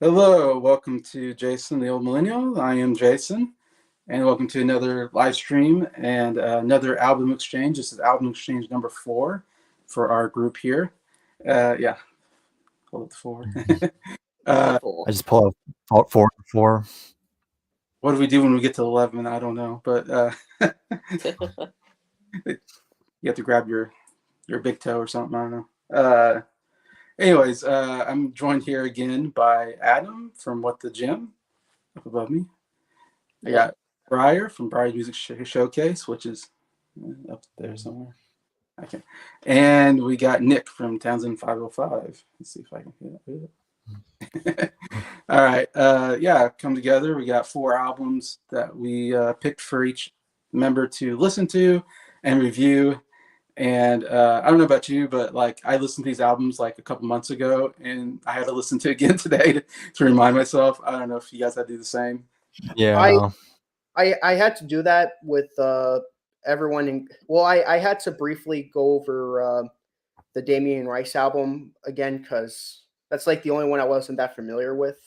Hello, welcome to Jason the Old Millennial. I am Jason, and welcome to another live stream and another album exchange. This is album exchange number 4 for our group here. Yeah, hold it 4. I just pull out 4. What do we do when we get to 11? I don't know, but you have to grab your big toe or something. I don't know. Anyways, I'm joined here again by Adam from What the Gym up above me. I got Bryer from Bryer Music Showcase, which is up there somewhere. Okay. And we got Nick from Townsend 505. Let's see if I can hit it. All right. Come together. We got 4 albums that we picked for each member to listen to and review. And I don't know about you, but like I listened to these albums like a couple months ago, and I had to listen to it again today to remind myself. I don't know if you guys had to do the same. Yeah. I had to do that with everyone. I had to briefly go over the Damien Rice album again because that's like the only one I wasn't that familiar with.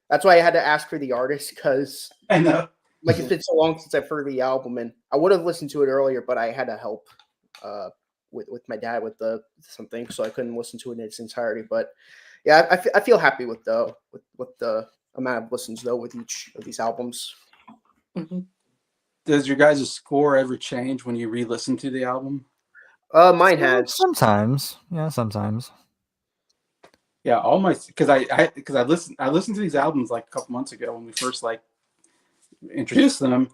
That's why I had to ask for the artist because I know. Like it's been so long since I've heard the album, and I would have listened to it earlier, but I had to help with my dad with something, so I couldn't listen to it in its entirety. But yeah, I feel happy with the amount of listens though with each of these albums. Mm-hmm. Does your guys' score ever change when you re-listen to the album? Mine has sometimes. Yeah, sometimes. Yeah, all my because I listened to these albums like a couple months ago when we first like introduced them,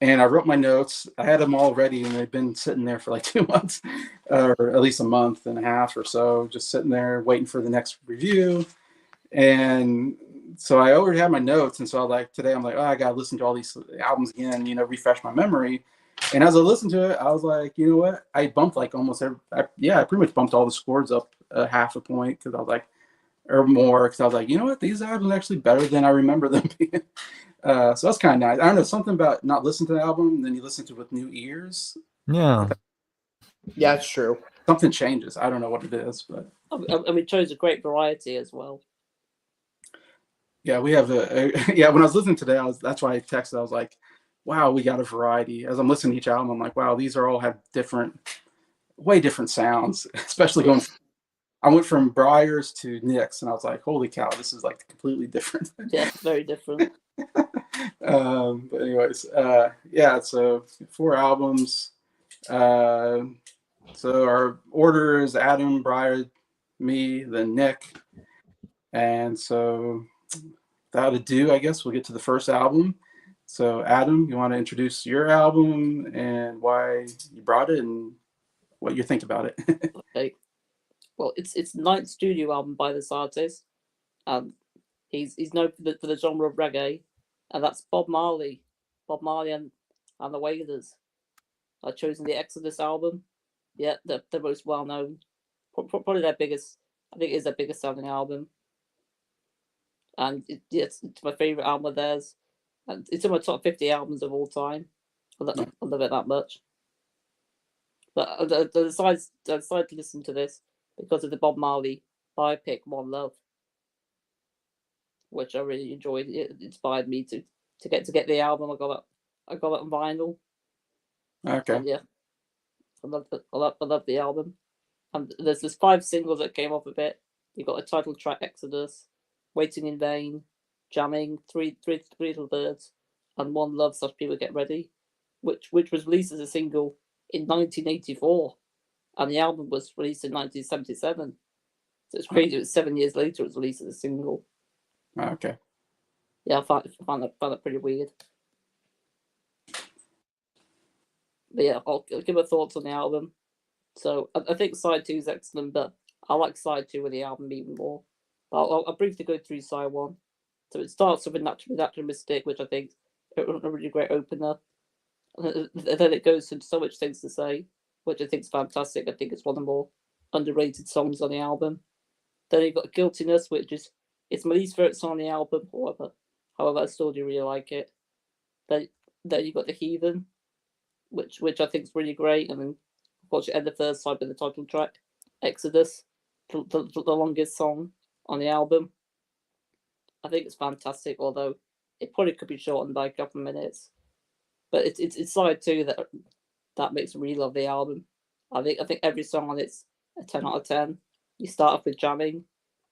and I wrote my notes. I had them all ready, and they've been sitting there for like 2 months, or at least a month and a half or so, just sitting there waiting for the next review. And so I already had my notes, and so today I'm like, oh, I gotta listen to all these albums again, refresh my memory. And as I listened to it, I was like, you know what? I bumped like almost I pretty much bumped all the scores up a half a point because I was like, or more, because I was like, you know what? These albums are actually better than I remember them being. So that's kind of nice. I don't know, something about not listening to the album, and then you listen to it with new ears. Yeah. Yeah, it's true. Something changes. I don't know what it is, but it shows a great variety as well. Yeah, we have when I was listening today, that's why I texted. I was like, wow, we got a variety. As I'm listening to each album, I'm like, wow, these are all have way different sounds. Especially I went from Bryer's to Nick's, and I was like, holy cow, this is like completely different. Yeah, very different. But anyways, so 4 albums. So our order is Adam, Bryer, me, then Nick. And so without ado, I guess we'll get to the first album. So Adam, you want to introduce your album and why you brought it and what you think about it? Okay. Well, it's the 9th studio album by this artist. He's known for the genre of reggae, and that's Bob Marley. Bob Marley and the Wailers. I've chosen the Exodus album. Yeah, the most well known, probably their biggest. I think it is their biggest selling album. And it's my favorite album of theirs. And it's in my top 50 albums of all time. I love it that much. But I decided to listen to this because of the Bob Marley biopic One Love, which I really enjoyed. It inspired me to get the album. I got it on vinyl. Okay. And yeah, I love the album. And there's 5 singles that came off of it. You got a title track, Exodus, Waiting in Vain, Jamming, Three Little Birds, and One Love, Such People Get Ready, which was released as a single in 1984, and the album was released in 1977. So it's crazy. It was 7 years later it was released as a single. Okay. Yeah, I found that pretty weird. But yeah, I'll give my thoughts on the album. So I think side 2 is excellent, but I like side 2 of the album even more. But I'll briefly go through side 1. So it starts with Natural Mystic, which I think is a really great opener. And then it goes into so much things to say, which I think is fantastic. I think it's one of the more underrated songs on the album. Then you've got Guiltiness, which is it's my least favorite song on the album. However, I still do really like it. Then you've got The Heathen, which I think is really great. And then of course you end the first side with the title track, Exodus, the longest song on the album. I think it's fantastic, although it probably could be shortened by a couple of minutes. But it's side two that makes me really love the album. I think every song on it's a 10 out of 10. You start off with Jamming,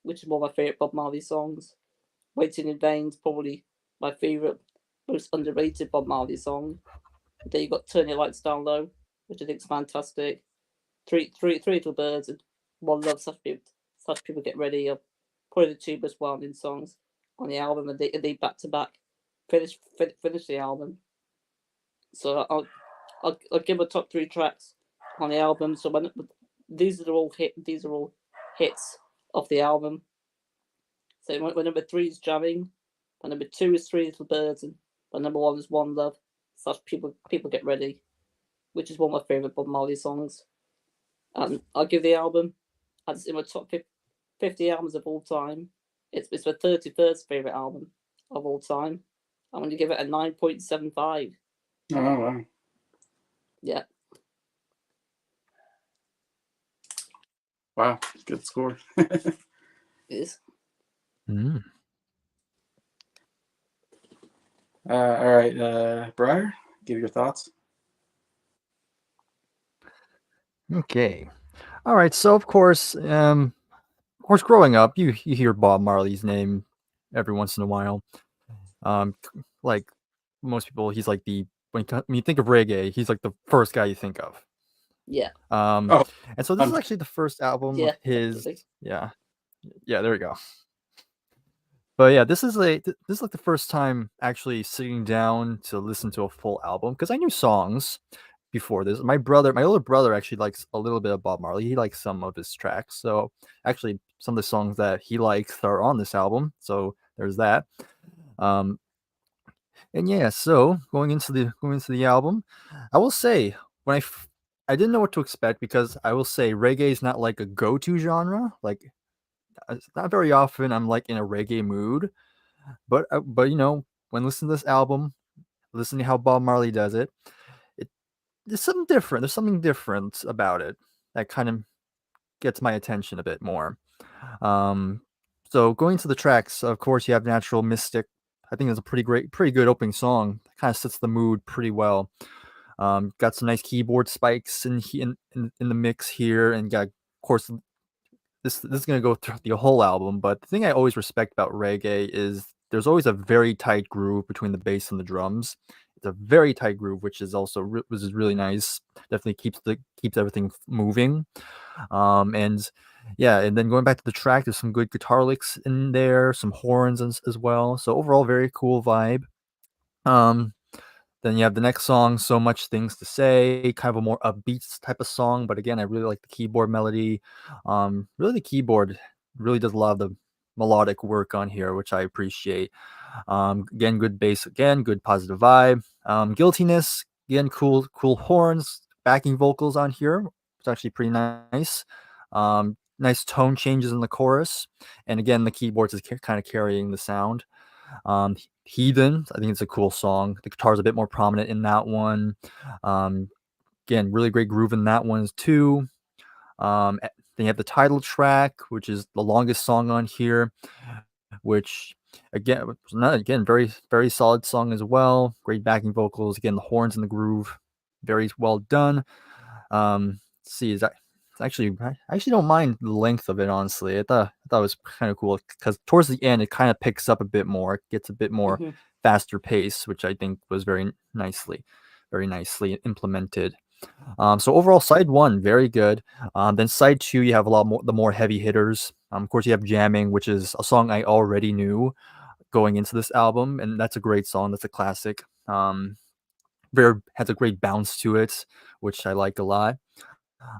which is one of my favorite Bob Marley songs. Waiting in Vain's probably my favorite, most underrated Bob Marley song. Then you got Turn Your Lights Down Low, which I think is fantastic. Three Little Birds and One Love. Such people get ready. Are probably the two most well-known songs on the album, and they back to back finish the album. So I'll give a top three tracks on the album. So these are all hits of the album. So my number 3 is Jamming, my number 2 is Three Little Birds, and my number 1 is One Love. Such people get ready, which is one of my favorite Bob Marley songs. And I'll give the album, as in my top 50 albums of all time. It's my 31st favorite album of all time. I'm going to give it a 9.75. Oh wow. Yeah. Wow, good score. It is. Mm. All right, Bryer, give your thoughts. Okay. All right. So of course, growing up, you hear Bob Marley's name every once in a while. Like most people, he's like when you think of reggae, he's like the first guy you think of. Yeah. Oh, And so this is actually the first album of his. Definitely. Yeah. There we go. But yeah, this is like the first time actually sitting down to listen to a full album, because I knew songs before this. My older brother actually likes a little bit of Bob Marley. He likes some of his tracks. So actually some of the songs that he likes are on this album. So there's that. And yeah, so going into the album, I will say I didn't know what to expect, because I will say reggae is not like a go-to genre. Like it's not very often I'm like in a reggae mood, but when listening to this album, listening to how Bob Marley does it, there's something different. There's something different about it that kind of gets my attention a bit more. So going to the tracks, of course, you have Natural Mystic. I think it's a pretty good opening song. Kind of sets the mood pretty well. Got some nice keyboard spikes in the mix here, and got, of course, this is going to go through the whole album. But the thing I always respect about reggae is there's always a very tight groove between the bass and the drums. It's a very tight groove, which is really nice. Definitely keeps everything moving. And yeah, and then going back to the track, there's some good guitar licks in there, some horns as well. So overall, very cool vibe. Then you have the next song, So Much Things to Say, kind of a more upbeat type of song. But again, I really like the keyboard melody. Really, the keyboard really does a lot of the melodic work on here, which I appreciate. Again, good bass, again, good positive vibe. Guiltiness, again, cool horns, backing vocals on here. It's actually pretty nice. Nice tone changes in the chorus. And again, the keyboards is kind of carrying the sound. Heathen, I think it's a cool song. The guitar is a bit more prominent in that one. Again, really great groove in that one too. Then you have the title track, which is the longest song on here, which again, very, very solid song as well. Great backing vocals. Again, the horns and the groove, very well done. Let's see, is that I actually don't mind the length of it, honestly. I thought it was kind of cool, because towards the end it kind of picks up a bit more. It gets a bit more faster pace, which I think was very nicely implemented. So overall, side 1 very good. Then side 2, you have a lot more the more heavy hitters. Of course, you have Jamming, which is a song I already knew going into this album, and that's a great song. That's a classic. Has a great bounce to it, which I like a lot.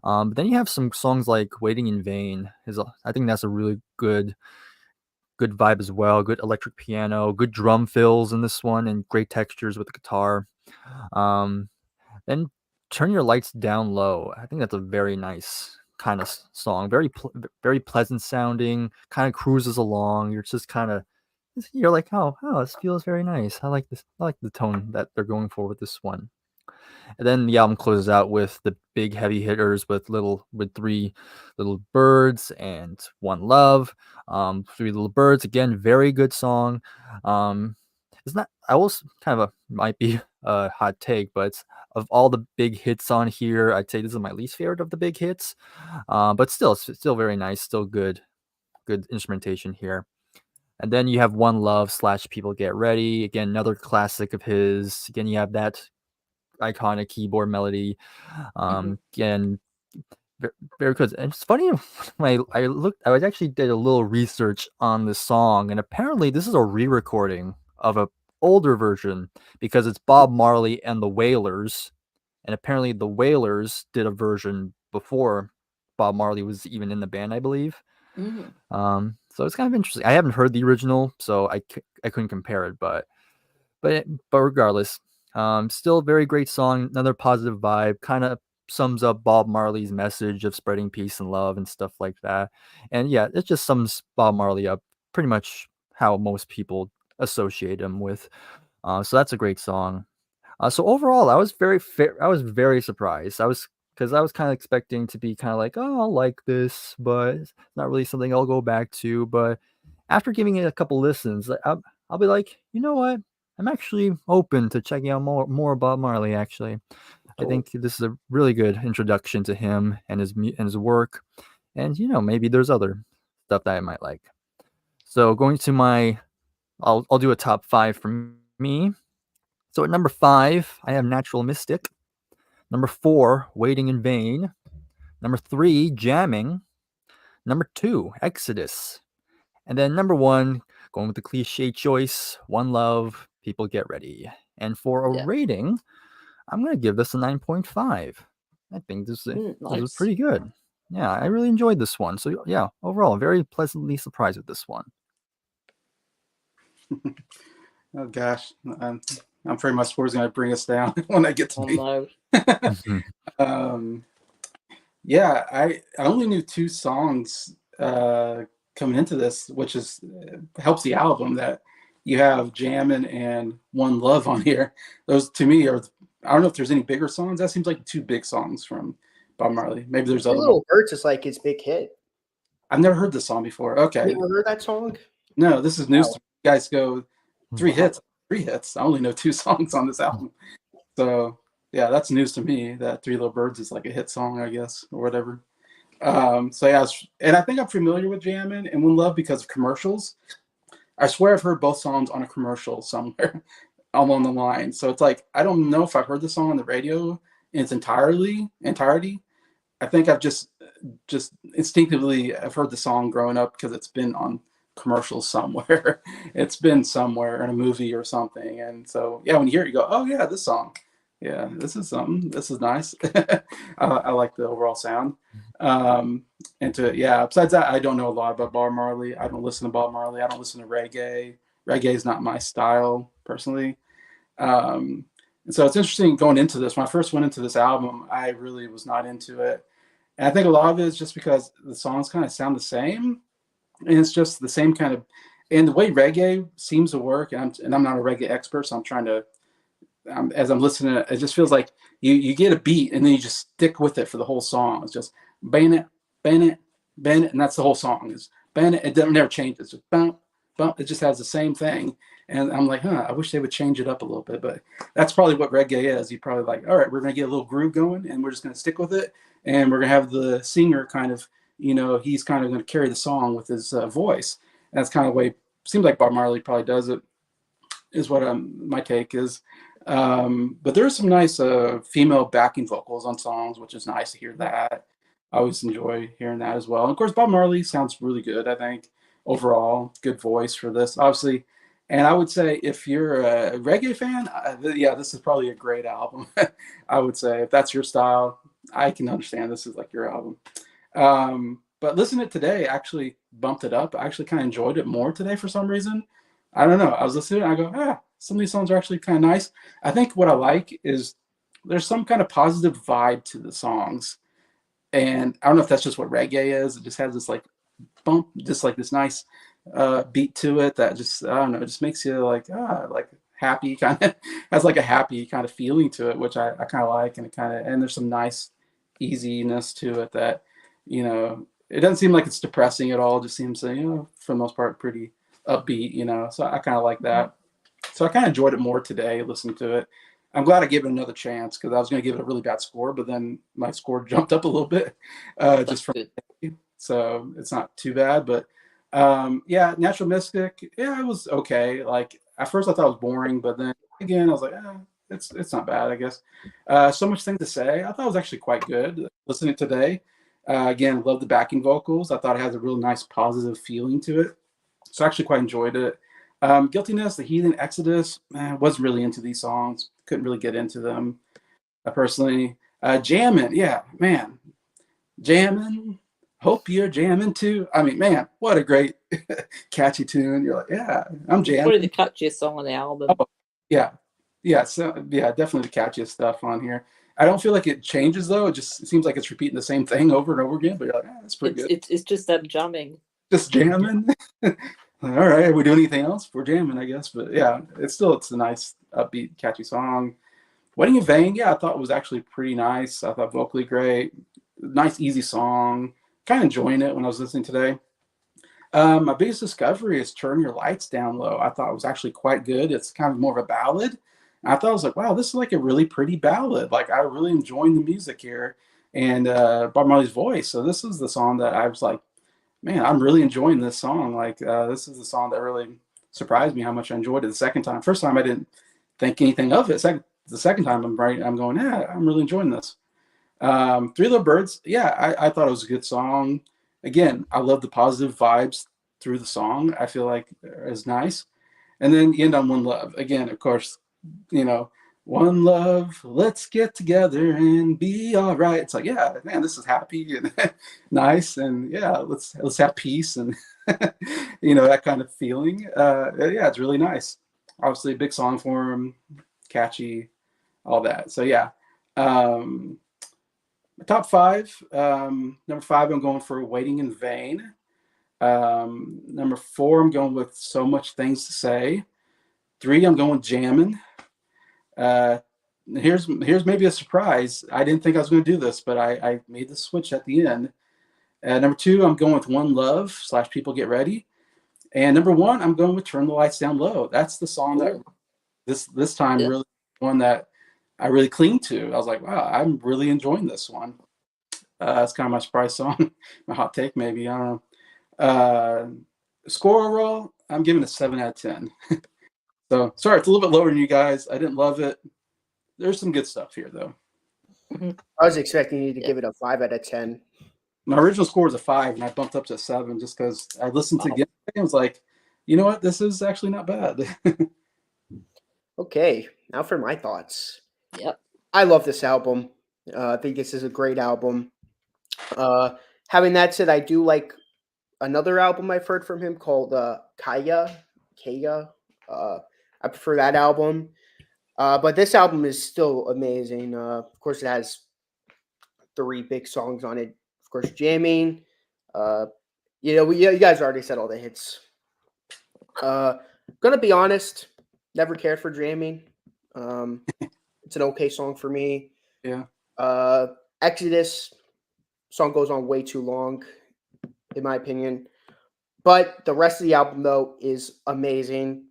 But then you have some songs like Waiting in Vain. I think that's a really good vibe as well. Good electric piano, good drum fills in this one, and great textures with the guitar. Then Turn Your Lights Down Low. I think that's a very nice kind of song. Very pleasant sounding, kind of cruises along. You're like, oh, this feels very nice. I like this. I like the tone that they're going for with this one. And then the album closes out with the big heavy hitters with Three Little Birds and One Love. Three Little Birds, again, very good song. It's not, I will kind of might be a hot take, but of all the big hits on here, I'd say this is my least favorite of the big hits. But still, it's still very nice, still good instrumentation here. And then you have One Love / People Get Ready. Again, another classic of his. Again, you have that iconic keyboard melody. Again, very good. And it's funny when I actually did a little research on this song, and apparently this is a re-recording of a older version because it's Bob Marley and the Wailers, and apparently the Wailers did a version before Bob Marley was even in the band, I believe. So it's kind of interesting. I haven't heard the original, so I couldn't compare it, but regardless, still a very great song. Another positive vibe, kind of sums up Bob Marley's message of spreading peace and love and stuff like that. And yeah, it just sums Bob Marley up pretty much how most people associate him with. So that's a great song. So overall, I was very surprised. Because I was kind of expecting to be kind of like, oh, I'll like this, but it's not really something I'll go back to. But after giving it a couple listens, I'll be like, you know what? I'm actually open to checking out more about Marley. Actually, I think this is a really good introduction to him and his work, and maybe there's other stuff that I might like. So going to I'll do a top 5 for me. So at number 5, I have Natural Mystic. Number 4, Waiting in Vain. Number 3, Jamming. Number 2, Exodus. And then number 1, going with the cliche choice, One Love, People Get Ready. And for a rating, I'm going to give this a 9.5. I think this is pretty good. Yeah, I really enjoyed this one. So yeah, overall, very pleasantly surprised with this one. Oh gosh, I'm afraid my score is going to bring us down when I get to me. Yeah, I only knew 2 songs coming into this, which helps the album, that you have Jammin' and One Love on here. Those to me are, I don't know if there's any bigger songs. That seems like 2 big songs from Bob Marley. Maybe there's other Little Birds is like his big hit. I've never heard this song before. Okay. You never heard that song? No, this is news. You guys go 3 hits. I only know 2 songs on this album. So yeah, that's news to me, that Three Little Birds is like a hit song, I guess, or whatever. So yeah, and I think I'm familiar with Jammin' and One Love because of commercials. I swear I've heard both songs on a commercial somewhere along the line. So it's like, I don't know if I've heard the song on the radio in its entirety. I think I've just instinctively I've heard the song growing up because it's been on commercials somewhere. It's been somewhere in a movie or something. And so yeah, when you hear it, you go, oh yeah, this song. Yeah, this is something. This is nice. I like the overall sound. Besides that, I don't know a lot about Bob Marley. I don't listen to Bob Marley. I don't listen to reggae. Reggae is not my style personally. And so it's interesting going into this. When I first went into this album, I really was not into it. And I think a lot of it is just because the songs kind of sound the same. And it's just the same kind of, and the way reggae seems to work, and I'm not a reggae expert, so I'm trying to, as I'm listening, it just feels like you get a beat and then you just stick with it for the whole song. It's just bang it, and that's the whole song. Is bang it. It never changes. It's just bump, bump. It just has the same thing. And I'm like, I wish they would change it up a little bit. But that's probably what reggae is. You probably like, all right, we're gonna get a little groove going, and we're just gonna stick with it, and we're gonna have the singer kind of, he's kind of gonna carry the song with his voice. And that's kind of the way it seems like Bob Marley probably does it. Is what my take is. But there's some nice female backing vocals on songs, which is nice to hear that. I always enjoy hearing that as well. And of course, Bob Marley sounds really good, I think, overall. Good voice for this, obviously. And I would say if you're a reggae fan, this is probably a great album. I would say if that's your style, I can understand this is like your album. But listening to it today actually bumped it up. I actually kind of enjoyed it more today for some reason. I don't know. I was listening and I go, some of these songs are actually kind of nice. I think what I like is there's some kind of positive vibe to the songs. And I don't know if that's just what reggae is. It just has this like bump, just like this nice beat to it that just, I don't know, it just makes you like happy kind of has like a happy kind of feeling to it, which I kind of like, and and there's some nice easiness to it that, it doesn't seem like it's depressing at all. It just seems, for the most part, pretty upbeat, So I kind of like that. So I kind of enjoyed it more today, listening to it. I'm glad I gave it another chance because I was going to give it a really bad score, but then my score jumped up a little bit, just from Good. so it's not too bad. But yeah, Natural Mystic, yeah, it was okay. Like at first I thought it was boring, but then again I was like, it's not bad, I guess. So Much Thing to Say, I thought it was actually quite good. Listening today, again, love the backing vocals. I thought it has a real nice positive feeling to it, so I actually quite enjoyed it. Guiltiness, The Heathen, Exodus, wasn't really into these songs. Couldn't really get into them personally. Jammin', yeah, man, Jammin'. Hope you're jamming too. I mean, man, what a great catchy tune. You're like, yeah, I'm It's probably the jamming. catchiest song on the album. Oh, yeah, yeah, so yeah, definitely the catchiest stuff on here. I don't feel like it changes though. It just seems like it's repeating the same thing over and over again. But you're like, that's pretty good. It's just them jamming. Just jamming. All right, we do anything else? We're jamming, I guess. But yeah, it's a nice, upbeat, catchy song. Wedding in Vain, yeah, I thought it was actually pretty nice. I thought vocally great, nice, easy song. Kind of enjoying it when I was listening today. My biggest discovery is Turn Your Lights Down Low. I thought it was actually quite good. It's kind of more of a ballad. And I thought I was like, wow, this is like a really pretty ballad. Like I really enjoying the music here and Bob Marley's voice. So this is the song that I was like, man, I'm really enjoying this song. Like this is the song that really surprised me how much I enjoyed it the second time. First time I didn't think anything of it. The second time I'm going, yeah, I'm really enjoying this. Three Little Birds, yeah, I thought it was a good song. Again, I love the positive vibes through the song. I feel like is nice. And then you end on One Love. Again, of course, One Love, let's get together and be all right. It's like, yeah, man, this is happy and nice, and yeah, let's have peace and that kind of feeling. Yeah, it's really nice. Obviously, a big song for him, catchy, all that. So yeah. Top five. Number five, I'm going for Waiting in Vain. Number four, I'm going with So Much Things to Say. Three, I'm going Jammin'. Here's maybe a surprise. I didn't think I was going to do this, but I made the switch at the end. Number two, I'm going with One Love / People Get Ready. And number one, I'm going with Turn the Lights Down Low. That's the song that this time really one that I really cling to. I was like, wow, I'm really enjoying this one. It's kind of my surprise song, my hot take, maybe. I don't know. Score overall, I'm giving it a 7 out of 10. So sorry, it's a little bit lower than you guys. I didn't love it. There's some good stuff here, though. I was expecting you to give it a 5 out of 10. My original score was a 5, and I bumped up to a 7 just because I listened to it and was like, you know what? This is actually not bad. Okay, now for my thoughts. Yep. I love this album. I think this is a great album. Having that said, I do like another album I've heard from him called Kaya. I prefer that album. But this album is still amazing. Of course, it has 3 big songs on it. Of course, Jamming. You guys already said all the hits. Gonna be honest, never cared for Jamming. It's an okay song for me. Yeah. Exodus song goes on way too long, in my opinion. But the rest of the album, though, is amazing.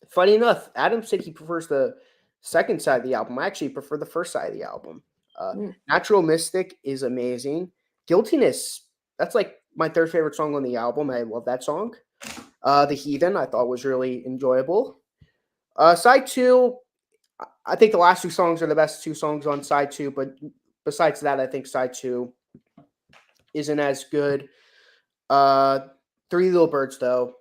Funny enough, Adam said he prefers the second side of the album. I actually prefer the first side of the album. Natural Mystic is amazing. Guiltiness, that's like my third favorite song on the album. I love that song. The Heathen, I thought was really enjoyable. Side 2, I think the last 2 songs are the best 2 songs on side 2, but besides that, I think side 2 isn't as good. Three Little Birds, though,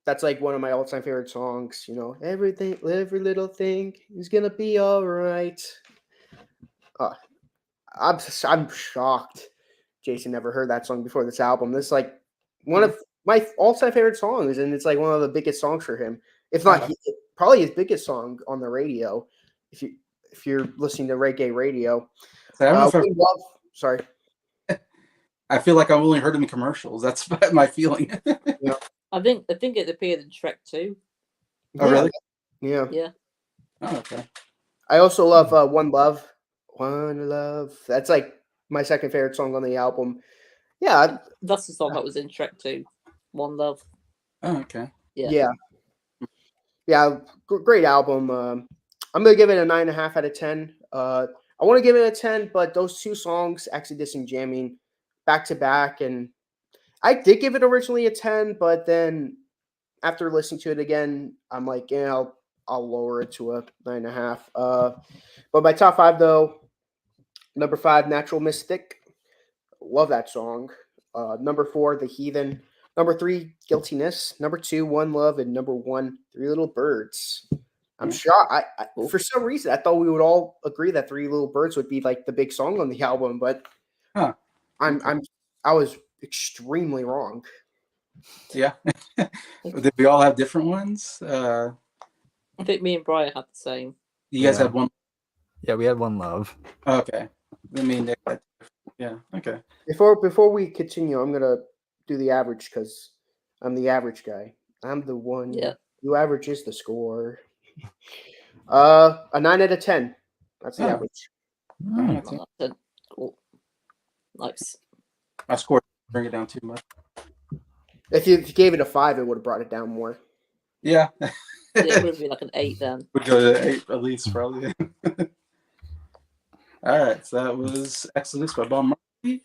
that's like one of my all-time favorite songs. Every little thing is gonna be all right. I'm shocked Jason never heard that song before this album. This is like one of my all-time favorite songs, and it's like one of the biggest songs for him. If not, probably his biggest song on the radio. If you're listening to reggae radio, sorry. I feel like I've only heard him in commercials. That's my feeling. I think it appeared in Shrek 2. Oh, really? Yeah. Yeah. Oh, okay. I also love One Love. One Love. That's like my second favorite song on the album. Yeah. That's the song that was in Shrek 2. One Love. Oh, okay. Yeah. Yeah. Yeah. Great album. I'm going to give it a 9.5 out of 10. I want to give it a 10, but those two songs, Exodus and Jamming, back to back. And I did give it originally a 10, but then after listening to it again, I'm like, yeah, I'll lower it to a 9.5. But my top five, though, number 5, Natural Mystic. Love that song. Number 4, The Heathen. Number 3, Guiltiness. Number 2, One Love. And number 1, Three Little Birds. I'm shocked. I for some reason I thought we would all agree that Three Little Birds would be like the big song on the album, but Huh. I was extremely wrong. Yeah. Did we all have different ones? I think me and Bryer had the same. You guys Yeah. had one. Yeah, we had One Love. Okay. I mean, Nick had- yeah. Okay. Before we continue, I'm gonna do the average because I'm the average guy. I'm the one Yeah. who averages the score. A 9 out of 10. That's the Oh. average. Mm. That's it. Then, cool. Nice. I scored. Bring it down too much. If you gave it a 5, it would have brought it down more. Yeah. Yeah, it would be like an 8 then. Would go to 8 at least, probably. All right. So that was Exodus by Bob Marley,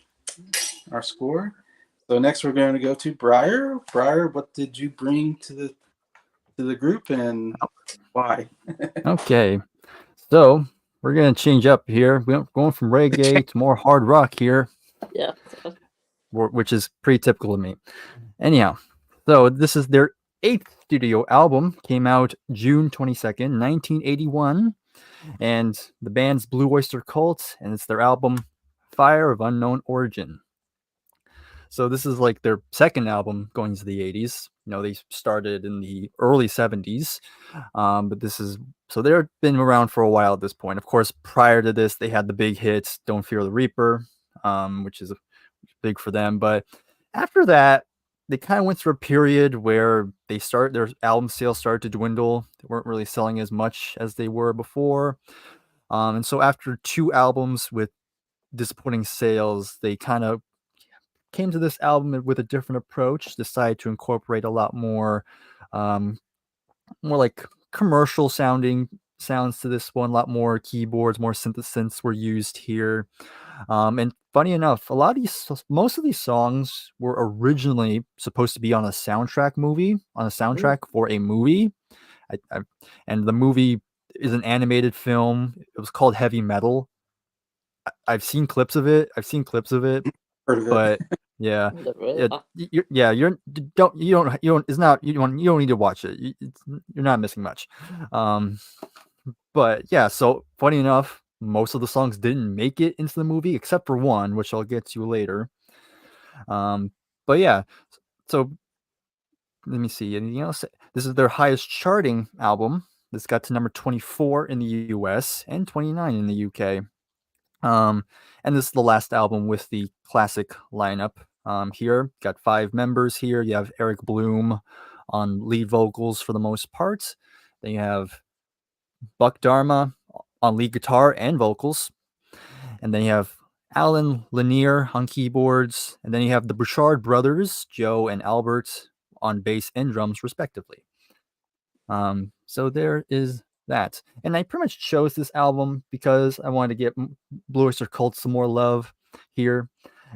our score. So next we're going to go to Bryer. Bryer, what did you bring to the group and why? Okay, so we're gonna change up here. We're going from reggae to more hard rock here, Yeah. which is pretty typical of me. Anyhow, so this is their 8th studio album. Came out June 22nd, 1981, and the band's Blue Oyster Cult, and it's their album Fire of Unknown Origin. So this is like their second album going into the 80s. You know, they started in the early 70s, but this is so they've been around for a while at this point. Of course, prior to this, they had the big hits "Don't Fear the Reaper," which is big for them. But after that, they kind of went through a period where their album sales started to dwindle. They weren't really selling as much as they were before, and so after 2 albums with disappointing sales, they kind of came to this album with a different approach, decided to incorporate a lot more more like commercial sounding sounds to this one, a lot more keyboards, more synthesins were used here. And funny enough, most of these songs were originally supposed to be on a soundtrack for a movie. And the movie is an animated film. It was called Heavy Metal. I've seen clips of it. Heard of it. But yeah, Really? you don't need to watch it. You're not missing much. But yeah, so funny enough, most of the songs didn't make it into the movie except for one, which I'll get to later. But yeah, so let me see anything else. This is their highest charting album. This got to number 24 in the US and 29 in the UK. And this is the last album with the classic lineup. Here, got 5 members here. You have Eric Bloom on lead vocals for the most part. Then you have Buck Dharma on lead guitar and vocals. And then you have Alan Lanier on keyboards. And then you have the Bouchard brothers, Joe and Albert, on bass and drums, respectively. So there is that. And I pretty much chose this album because I wanted to get Blue Oyster Cult some more love here.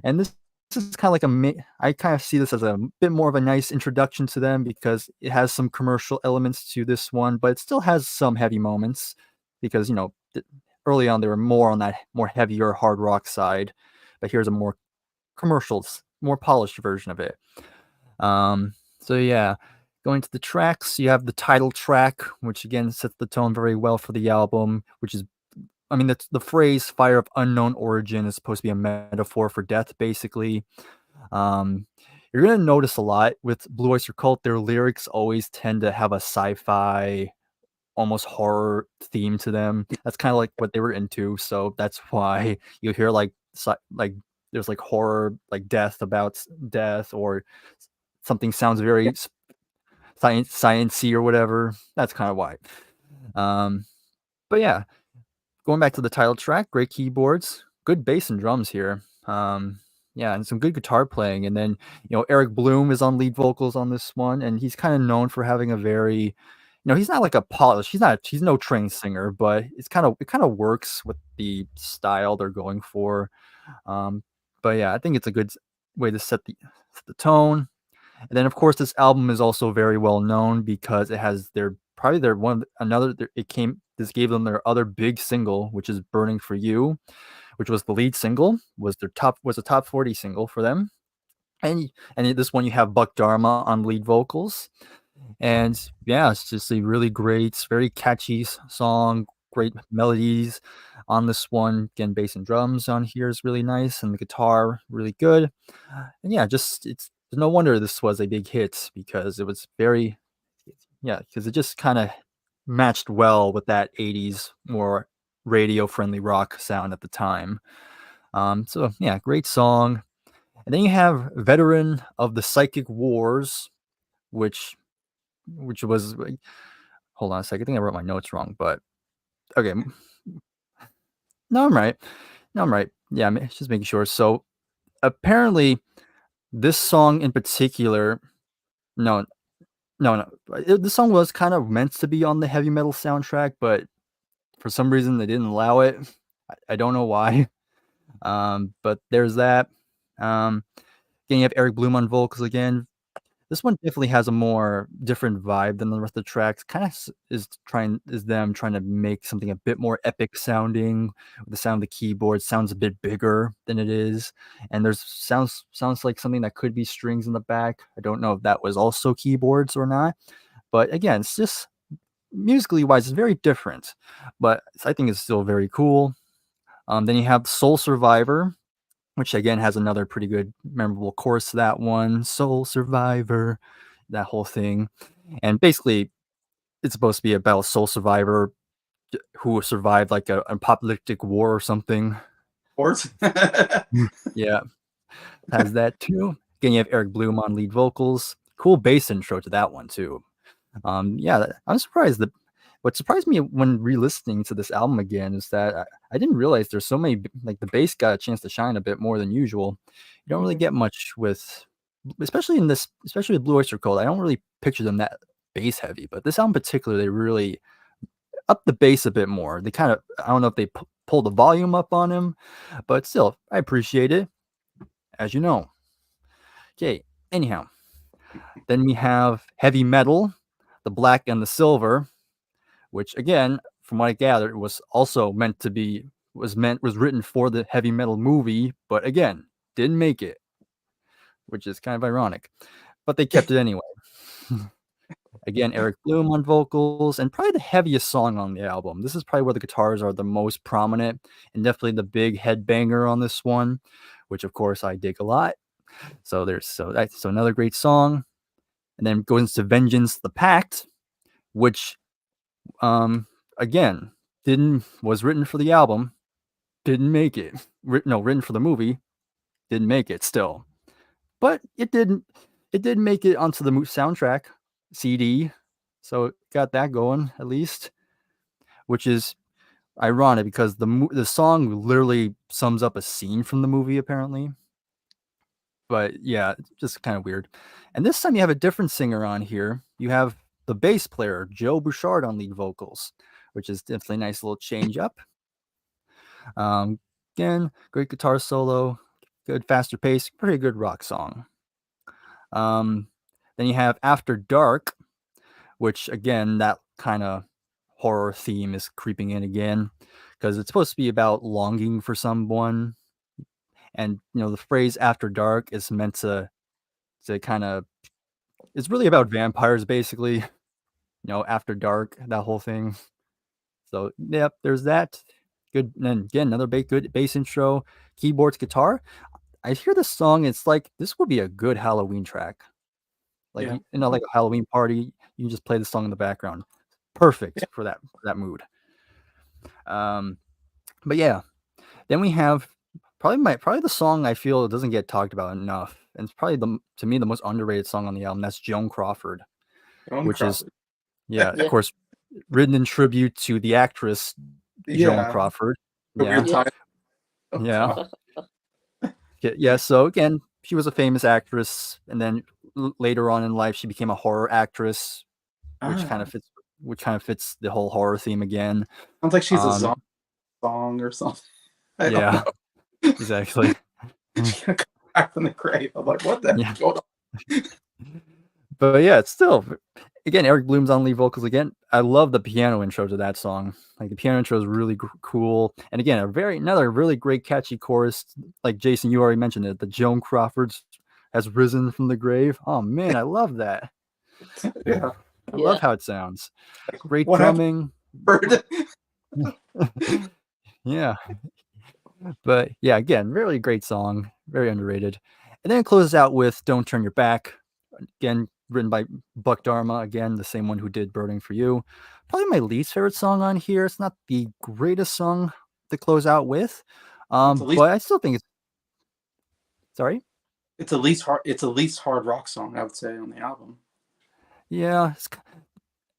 And this is kind of like I kind of see this as a bit more of a nice introduction to them because it has some commercial elements to this one, but it still has some heavy moments because, early on they were more on that more heavier hard rock side, but here's a more commercial, more polished version of it. So yeah, going to the tracks, you have the title track, which again sets the tone very well for the album, which is, the phrase "fire of unknown origin" is supposed to be a metaphor for death, basically. You're going to notice a lot with Blue Oyster Cult, their lyrics always tend to have a sci-fi, almost horror theme to them. That's kind of like what they were into, so that's why you hear like there's like horror, like death, about death, or something sounds very sciencey or whatever. That's kind of why. But yeah, going back to the title track, great keyboards, good bass and drums here. Yeah, and some good guitar playing. And then, Eric Bloom is on lead vocals on this one, and he's kind of known for having a very, he's not like a polished, he's no trained singer, but it kind of works with the style they're going for. But yeah, I think it's a good way to set the tone. And then, of course, this album is also very well known because it has this gave them their other big single, which is "Burning for You," which was the lead single, was a top 40 single for them. And this one you have Buck Dharma on lead vocals, and yeah, it's just a really great, very catchy song, great melodies on this one. Again, bass and drums on here is really nice, and the guitar really good. And yeah, it's no wonder this was a big hit because it was because it just kind of matched well with that 80s more radio friendly rock sound at the time. So yeah, great song. And then you have Veteran of the Psychic Wars, which was, hold on a second, I think I wrote my notes wrong, but okay. No, I'm right. Yeah, I'm just making sure. So apparently this song in particular, no, this song was kind of meant to be on the heavy metal soundtrack, but for some reason they didn't allow it. I don't know why. But there's that. Again, you have Eric Bloom on vocals again. This one definitely has a more different vibe than the rest of the tracks. Kind of is them trying to make something a bit more epic sounding. The sound of the keyboard sounds a bit bigger than it is, and there's sounds like something that could be strings in the back. I don't know if that was also keyboards or not, but again, it's just musically wise, it's very different, but I think it's still very cool. Then you have Soul Survivor, which again has another pretty good memorable chorus to that one. Soul Survivor, that whole thing. And basically it's supposed to be about a soul survivor who survived like an apocalyptic war or something. Sports. Yeah, has that too. Again, you have Eric Bloom on lead vocals. Cool bass intro to that one too. Yeah, I'm surprised that what surprised me when re-listening to this album again is that I didn't realize there's so many, like the bass got a chance to shine a bit more than usual. You don't really get much with, especially with Blue Oyster Cult. I don't really picture them that bass heavy, but this album in particular, they really up the bass a bit more. They kind of, I don't know if they pull the volume up on him, but still, I appreciate it, as you know. Okay, anyhow, then we have Heavy Metal, the Black and the Silver, which again, from what I gathered, was also meant to be was written for the Heavy Metal movie, but again, didn't make it, which is kind of ironic. But they kept it anyway. Again, Eric Bloom on vocals, and probably the heaviest song on the album. This is probably where the guitars are the most prominent, and definitely the big headbanger on this one, which of course I dig a lot. So that's another great song. And then goes into Vengeance the Pact, which again was written for the album, didn't make it. Written for the movie, didn't make it still. But it did make it onto the soundtrack CD. So it got that going at least, which is ironic because the song literally sums up a scene from the movie apparently. But yeah, just kind of weird. And this time you have a different singer on here. You have the bass player, Joe Bouchard, on lead vocals, which is definitely a nice little change up. Again, great guitar solo, good faster pace, pretty good rock song. Then you have After Dark, which again, that kind of horror theme is creeping in again because it's supposed to be about longing for someone. And the phrase "after dark" is meant to kind of, it's really about vampires basically. After dark, that whole thing. So yep, there's that. Good. And then again, another good bass intro, keyboards, guitar. I hear this song. It's like this would be a good Halloween track. Like Yeah. like a Halloween party, you can just play the song in the background. Perfect for that mood. But yeah, then we have probably the song I feel doesn't get talked about enough, and it's probably to me the most underrated song on the album. That's Joan Crawford, which is Crawford. of course written in tribute to the actress Joan Yeah, Crawford. a weird Yeah, title. Oh, yeah, God. yeah. So again, she was a famous actress, and then later on in life, she became a horror actress, which kind Ah, of fits the whole horror theme again. sounds like she's a Um, zombie song or something. I don't yeah, know. exactly. She's gonna come back from the grave. I'm like, what the Yeah. heck? Hold on. But yeah, it's still again Eric Bloom's on lead vocals again. I love the piano intro to that song. Like the piano intro is really cool, and again another really great catchy chorus. Like Jason, you already mentioned it. The Joan Crawford has risen from the grave. Oh man, I love that. Yeah. I Yeah. love how it sounds. Like, Great what happened? drumming. Bird? Yeah, but yeah, again, really great song, very underrated. And then it closes out with "Don't Turn Your Back." Again, written by Buck Dharma, again, the same one who did Burning for You. Probably my least favorite song on here. It's not the greatest song to close out with. It's at least But I still think it's sorry. it's a least hard rock song, I would say, on the album. Yeah,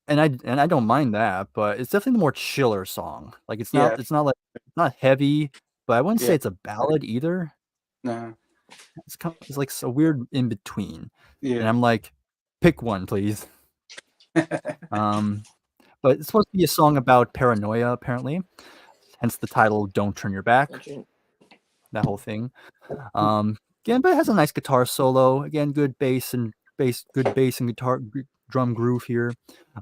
and I don't mind that, but it's definitely the more chiller song. Like it's Yeah, not heavy, but I wouldn't say yeah, it's a ballad either. no, It's like a weird in between. And yeah. I'm like, pick one, please. But it's supposed to be a song about paranoia, apparently. Hence the title "Don't Turn Your Back." That whole thing. Again, but it has a nice guitar solo. Again, good bass and guitar drum groove here.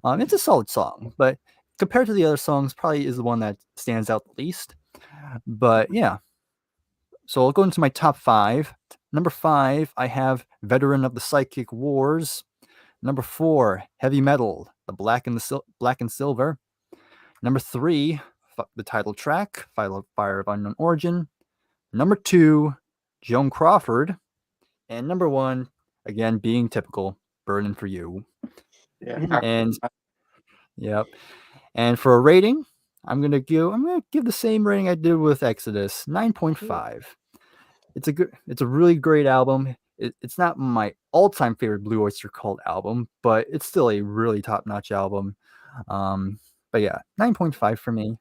It's a solid song, but compared to the other songs, probably is the one that stands out the least. But yeah, so I'll go into my top 5. Number 5, I have "Veteran of the Psychic Wars." Number 4, "Heavy Metal," the Black and Silver. Number 3, the title track, Fire of Unknown Origin. Number 2, Joan Crawford. And number 1, again, being typical, Burning for You. Yeah. And yep. And for a rating, I'm gonna give the same rating I did with Exodus, 9.5. It's a really great album. It's not my all-time favorite Blue Oyster Cult album, but it's still a really top-notch album. But yeah, 9.5 for me.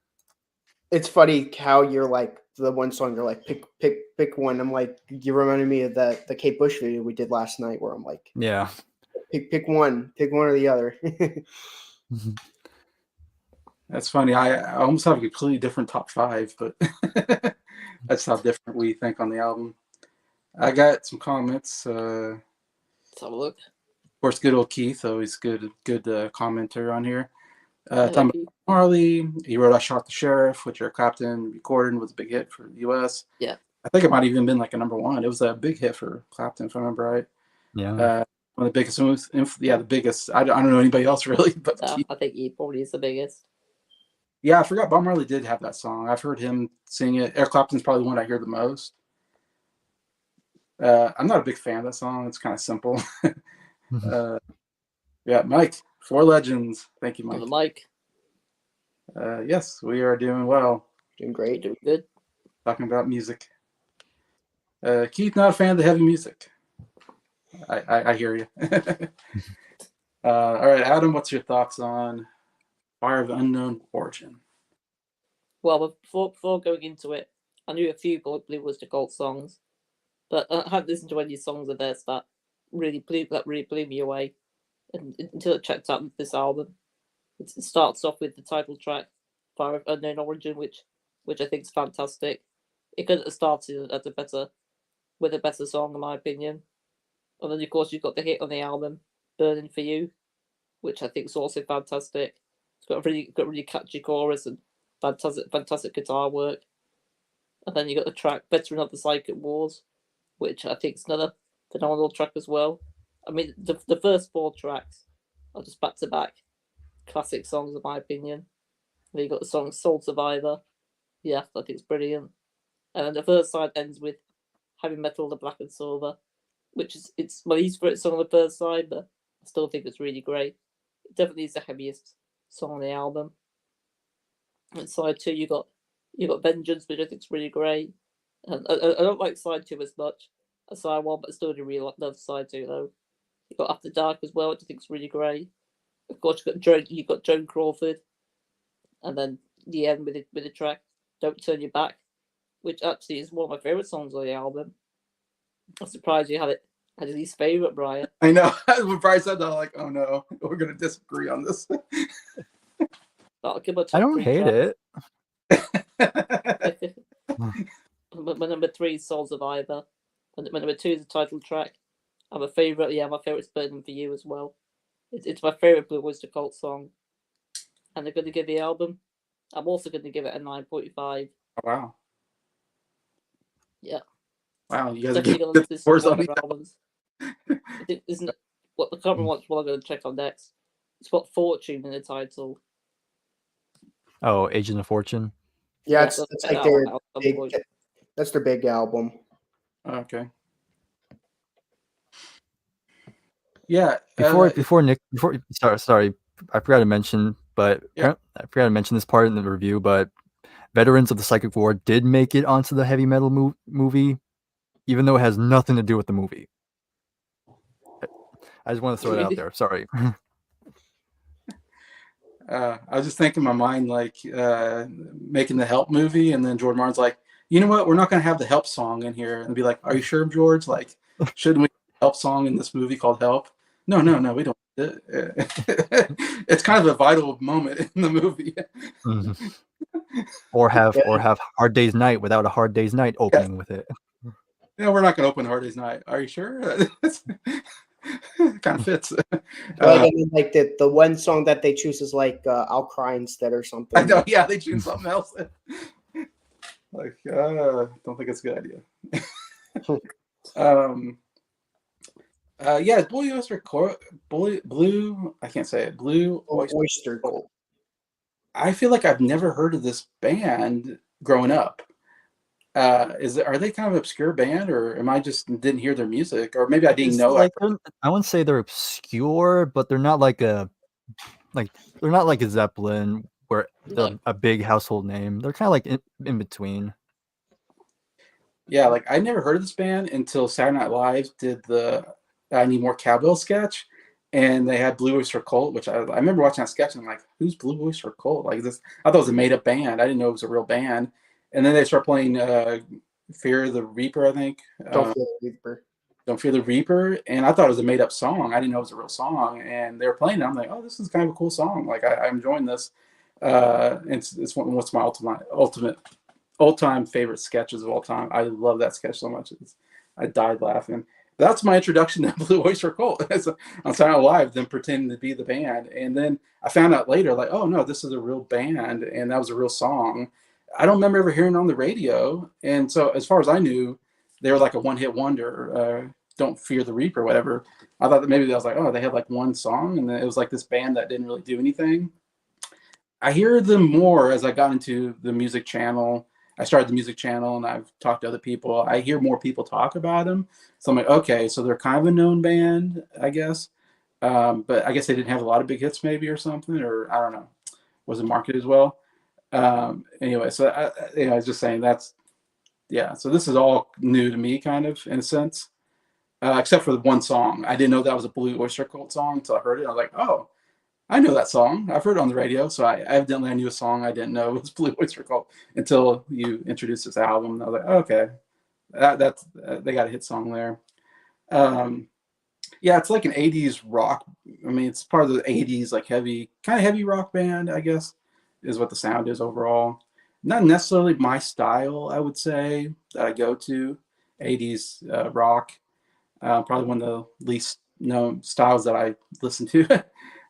It's funny how you're like the one song you're like pick one. I'm like you reminded me of the Kate Bush video we did last night where I'm like Yeah. pick one or the other. That's funny. I almost have a completely different top 5, but that's how different we think on the album. I got some comments. Of Let's have a look. course, good old Keith, always good commenter on here. Yeah, Talking Keith. about Marley, he wrote "I Shot the Sheriff," which Eric Clapton recorded, was a big hit for the U.S. Yeah. I think it might have even been like a number 1. It was a big hit for Clapton, if I remember right. Yeah. One of the biggest moves. Yeah, the biggest. I don't know anybody else really, but Keith. I think he probably is the biggest. Yeah, I forgot Bob Marley did have that song. I've heard him sing it. Eric Clapton's probably the one I hear the most. I'm not a big fan of that song. It's kind of simple. Yeah, Mike, 4 Legends. Thank you, Mike. On the mic. Yes, we are doing well. Doing great. Doing good. Talking about music. Keith, not a fan of the heavy music. I hear you. All right, Adam, what's your thoughts on Fire of Unknown Origin? Well, before going into it, I knew a few Blue Oyster Cult songs, but I hadn't listened to any songs of theirs that really blew me away. Until I checked out this album, it starts off with the title track, "Fire of Unknown Origin," which I think is fantastic. It could have started with a better song, in my opinion. And then, of course, you've got the hit on the album, "Burning for You," which I think is also fantastic. It's got a really catchy chorus and fantastic guitar work. And then you got the track "Veteran of the Psychic Wars," which I think is another phenomenal track as well. I mean, the first 4 tracks are just back to back classic songs, in my opinion. Then you got the song "Soul Survivor." Yeah, I think it's brilliant. And then the first side ends with "Heavy Metal, the Black and Silver," which it's my least favorite song on the first side, but I still think it's really great. It definitely is the heaviest song on the album. And side 2, you got "Vengeance," which I think is really great. And I don't like side 2 as much as side 1, but I still do really love side 2 though. You got "After Dark" as well, which I think is really great. Of course, you got Joan Crawford, and then the end with the track "Don't Turn Your Back," which actually is one of my favorite songs on the album. I'm surprised you had it as your least favorite, Bryer. I know. When Bryer said that, I'm like, oh no, we're gonna disagree on this. I'll give my top I don't three hate tracks. it. My number 3 is Soul Survivor. My number 2 is the title track. And my favorite, my favorite's Burning for You as well. It's my favorite Blue Oyster Cult song. And I'm going to give the album. I'm also going to give it a 9.5. Wow. Yeah. Wow, you guys Definitely are going to listen scores to on their each albums. I think, isn't it? What the current one's what I'm going to check on next. It's got Fortune in the title. Oh, Agent of Fortune. Yeah, Let's it's check like that their one out at some big. point. That's their big album. Okay. Yeah. Before Nick, sorry, I forgot to mention, but Yeah. I forgot to mention this part in the review, but Veterans of the Psychic War did make it onto the heavy metal movie, even though it has nothing to do with the movie. I just want to throw it out there. Sorry. I was just thinking in my mind, like making the Help movie, and then George Martin's like, you know what? We're not going to have the Help song in here, and be like, are you sure, George? Like, shouldn't we have a Help song in this movie called Help? No, we don't. It's kind of a vital moment in the movie. Mhm. Or have Hard Day's Night without a Hard Day's Night opening with it. No, we're not going to open Hard Day's Night. Are you sure? Kind of fits. Like I mean, like the one song that they choose is like "I'll Cry Instead" or something. I know. Yeah, they choose something else. Like, don't think it's a good idea. Yeah, Blue Oyster Cult. Blue. I can't say it. Blue Oyster Cult. I feel like I've never heard of this band growing up. Are they kind of obscure band, or am I just didn't hear their music, or maybe I didn't know? Like, I wouldn't say they're obscure, but they're not like a Zeppelin, where they're a big household name. They're kind of like in between. Yeah, like I never heard of this band until Saturday Night Live did the "I Need More Cowbell" sketch, and they had Blue Oyster Cult, which I remember watching that sketch and I'm like, who's Blue Oyster Cult? Like this, I thought it was a made up band. I didn't know it was a real band. And then they start playing Fear the Reaper, I think. Don't Fear the Reaper. Don't Fear the Reaper. And I thought it was a made up song. I didn't know it was a real song. And they were playing it. I'm like, oh, this is kind of a cool song. Like I'm enjoying this. It's what's my ultimate all-time favorite sketches of all time. I love that sketch so much. I died laughing. That's my introduction to Blue Oyster Cult. On Saturday Night Live, them pretending to be the band. And then I found out later, like, oh no, this is a real band, and that was a real song. I don't remember ever hearing it on the radio. And so as far as I knew, they were like a one-hit wonder. Don't Fear the Reaper, whatever. I thought that maybe I was like, oh, they had like one song, and then it was like this band that didn't really do anything. I hear them more as I got into the music channel. I started the music channel, and I've talked to other people. I hear more people talk about them. So I'm like, okay, so they're kind of a known band, I guess. But I guess they didn't have a lot of big hits maybe or something, or I don't know. Wasn't marketed as well. Anyway, so I was just saying so this is all new to me kind of in a sense, except for the one song. I didn't know that was a Blue Oyster Cult song until I heard it. I was like, oh, I know that song. I've heard it on the radio. So I evidently I knew a song I didn't know was Blue Oyster Cult until you introduced this album. And I was like, oh, okay, that's they got a hit song there. Yeah, it's like an 80s rock. I mean, it's part of the 80s, like kind of heavy rock band, I guess, is what the sound is overall. Not necessarily my style, I would say, that I go to. 80s rock, probably one of the least known styles that I listen to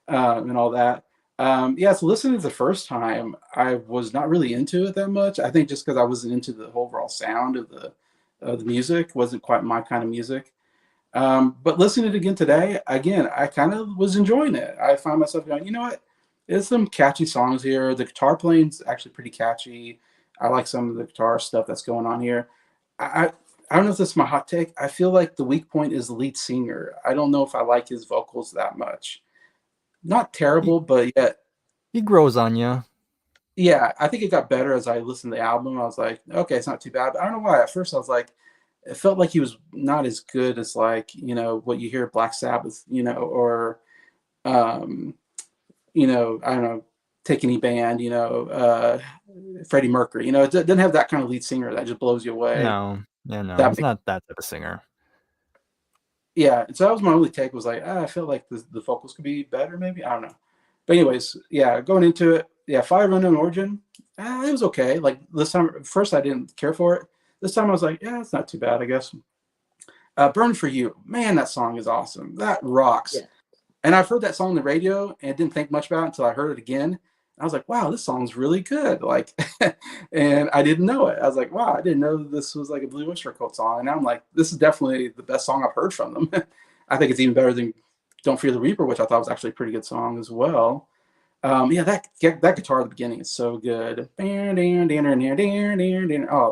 and all that. Yeah, so listening to the first time, I was not really into it that much. I think just because I wasn't into the overall sound of the music, wasn't quite my kind of music. But listening to it again today, I kind of was enjoying it. I find myself going, you know what? There's some catchy songs here. The guitar playing's actually pretty catchy. I like some of the guitar stuff that's going on here. I don't know if this is my hot take. I feel like the weak point is the lead singer. I don't know if I like his vocals that much. Not terrible, but yet he grows on you. Yeah, I think it got better as I listened to the album. I was like, okay, it's not too bad. But I don't know why. At first, I was like, it felt like he was not as good as like what you hear Black Sabbath, or I don't know, take any band, Freddie Mercury. It doesn't have that kind of lead singer that just blows you away. No, yeah, no, That he's not that type of singer. Yeah, so that was my only take. Was like, I feel like the vocals could be better, maybe. I don't know. But anyways, yeah, going into it, yeah, Fire Unknown Origin, it was okay. Like this time, first I didn't care for it. This time I was like, yeah, it's not too bad, I guess. Burn for You, man, that song is awesome. That rocks. Yeah. And I've heard that song on the radio and didn't think much about it until I heard it again. I was like, wow, this song's really good. Like, and I didn't know it. I was like, wow, I didn't know this was like a Blue Oyster Cult song. And now I'm like, this is definitely the best song I've heard from them. I think it's even better than Don't Fear the Reaper, which I thought was actually a pretty good song as well. Yeah, that guitar at the beginning is so good. Oh, I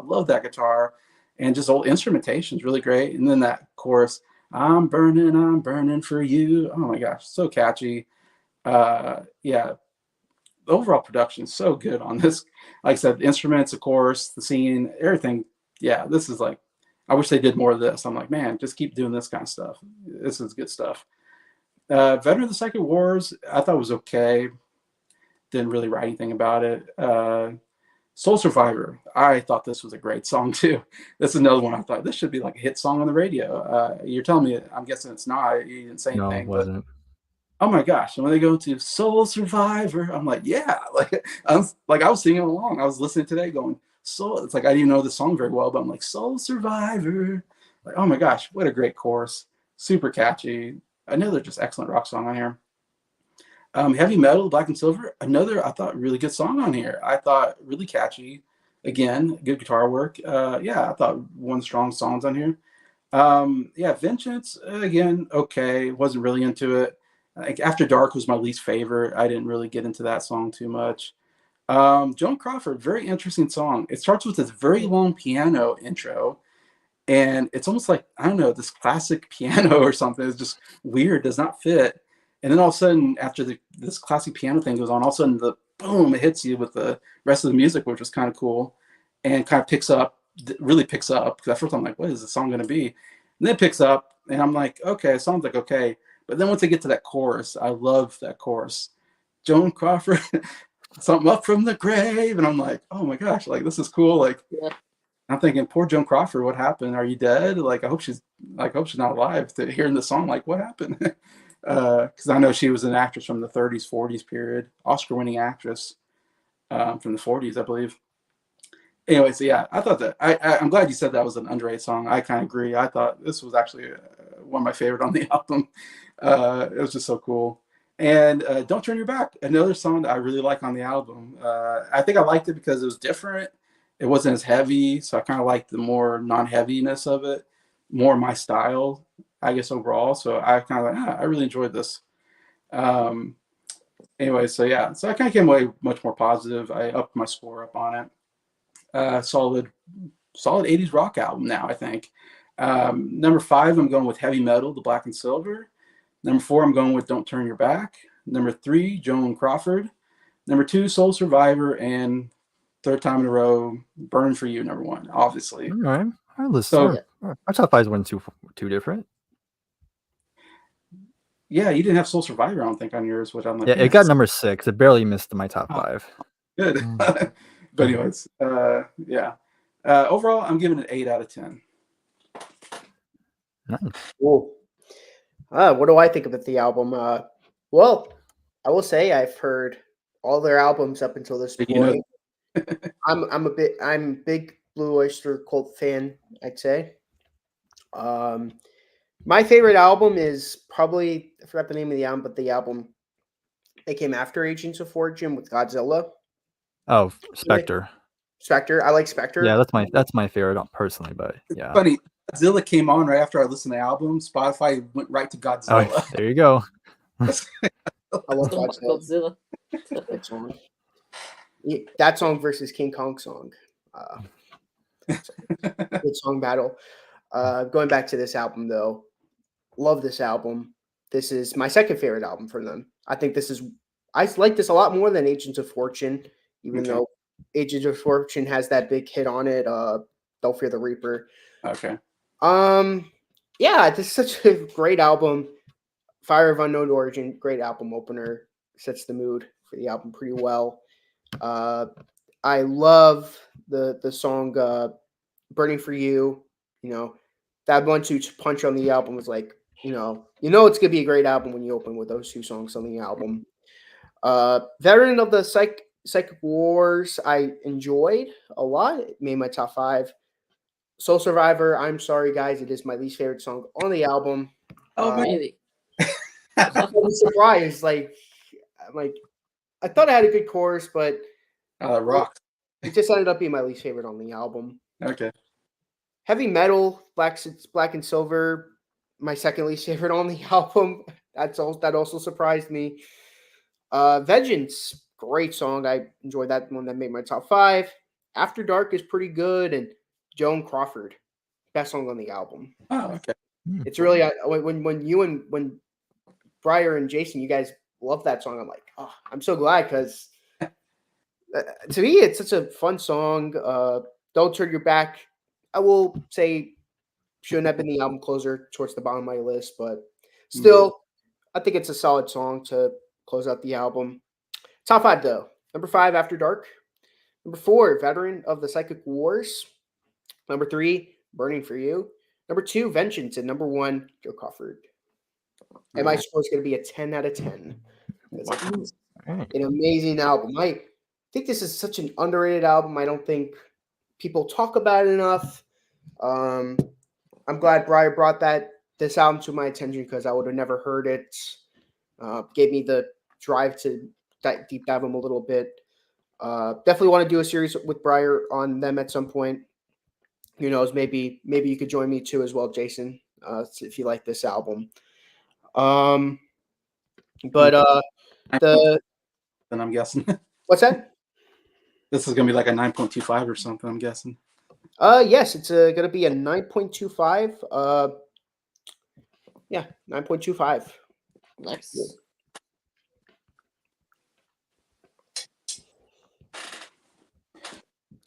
love that guitar. And just old instrumentation is really great. And then that chorus, I'm burning for you. Oh my gosh, so catchy. Yeah, the overall production is so good on this. Like I said, the instruments, of course, the scene, everything. Yeah, this is like, I wish they did more of this. I'm like, man, just keep doing this kind of stuff. This is good stuff. Veteran of the Second Wars, I thought was okay. Didn't really write anything about it. Soul Survivor, I thought this was a great song too. This is another one I thought this should be like a hit song on the radio. You're telling me, I'm guessing it's not. You didn't say No, anything, it wasn't. oh my gosh! And when they go to Soul Survivor, I'm like, yeah, I was singing along. I was listening today, going Soul. It's like I didn't even know the song very well, but I'm like Soul Survivor. Like, oh my gosh, what a great chorus! Super catchy. Another just excellent rock song on here. Heavy Metal, Black and Silver, another I thought really good song on here. I thought really catchy. Again, good guitar work. Yeah, I thought one strong songs on here. Yeah, Vengeance, again, okay. Wasn't really into it. Like After Dark was my least favorite. I didn't really get into that song too much. Joan Crawford, very interesting song. It starts with this very long piano intro, and it's almost like, I don't know, this classic piano or something. It's just weird, does not fit. And then all of a sudden, after this classic piano thing goes on, all of a sudden the boom, it hits you with the rest of the music, which was kind of cool, and kind of picks up, really picks up. Because at first I'm like, what is the song going to be? And then it picks up, and I'm like, okay, it sounds like okay. But then once I get to that chorus, I love that chorus. Joan Crawford, something up from the grave, and I'm like, oh my gosh, like this is cool. Like, Yeah. I'm thinking, poor Joan Crawford, what happened? Are you dead? Like, I hope she's not alive. To hearing the song, like, what happened? Because I know she was an actress from the 30s, 40s period, Oscar-winning actress from the 40s, I believe. Anyway, so yeah, I thought that I'm glad you said that was an underrated song. I kind of agree. I thought this was actually one of my favorite on the album. It was just so cool. And Don't Turn Your Back, another song that I really like on the album. I think I liked it because it was different. It wasn't as heavy, so I kind of liked the more non-heaviness of it, more my style, I guess, overall. So I kind of like, I really enjoyed this. Anyway, so yeah, so I kind of came away much more positive. I upped my score up on it. Solid 80s rock album now, I think. Number 5, I'm going with Heavy Metal, the Black and Silver. Number 4, I'm going with Don't Turn Your Back. Number 3, Joan Crawford. Number 2, Soul Survivor. And third time in a row, Burn for You, number 1, obviously. All right. All right, So, our top 5 weren't too different. yeah, you didn't have Soul Survivor, I don't think, on yours, which I'm like, yeah, it got number 6. It barely missed my top 5. Good. But anyways, yeah. Overall, I'm giving it 8 out of 10. Nice. Cool. What do I think of the album? Well, I will say I've heard all their albums up until this point. I'm big Blue Oyster Cult fan, I'd say. My favorite album is probably, I forgot the name of the album, but the album that came after Agents of Fortune with Godzilla. Oh, Spectre. Spectre. I like Spectre. Yeah, that's my favorite personally, but yeah. Funny, Godzilla came on right after I listened to the album. Spotify went right to Godzilla. Oh, there you go. I love Godzilla. That song. That song versus King Kong song. Good song battle. Going back to this album though, love this album. This is my second favorite album from them. I like this a lot more than Agents of Fortune, even though Agents of Fortune has that big hit on it. Don't Fear the Reaper. Okay. Yeah, this is such a great album. Fire of Unknown Origin, great album opener. sets the mood for the album pretty well. I love the song "Burning for You." You know, that 1-2 punch on the album was like, it's gonna be a great album when you open with those two songs on the album. Veteran of the Psychic Wars, I enjoyed a lot. It made my top 5. Soul Survivor, I'm sorry guys, it is my least favorite song on the album. Oh man, Really? I was surprised. I thought I had a good chorus, but rocks. it just ended up being my least favorite on the album. Okay. Heavy Metal, Black and Silver, my second least favorite on the album. That also surprised me. Vengeance, great song. I enjoyed that one. That made my top 5. After Dark is pretty good, and Joan Crawford, best song on the album. Oh, okay. It's really when Bryer and Jason, you guys love that song. I'm like, oh, I'm so glad because to me it's such a fun song. Don't Turn Your Back, I will say, shouldn't have been the album closer, towards the bottom of my list, but still, I think it's a solid song to close out the album. Top 5 though. Number 5, After Dark. Number 4, Veteran of the Psychic Wars. Number 3, Burning for You. Number 2, Vengeance. And number 1, Joe Crawford. And my score is going to be a 10 out of 10. It's an amazing album. I think this is such an underrated album. I don't think people talk about it enough. I'm glad Bryer brought this album to my attention because I would have never heard it. Gave me the drive to deep dive them a little bit. Definitely want to do a series with Bryer on them at some point. Who knows? Maybe you could join me too as well, Jason, if you like this album. Then I'm guessing What's that? this is gonna be like a 9.25 or something. I'm guessing. Yes, it's gonna be a 9.25. Yeah, 9.25. Nice.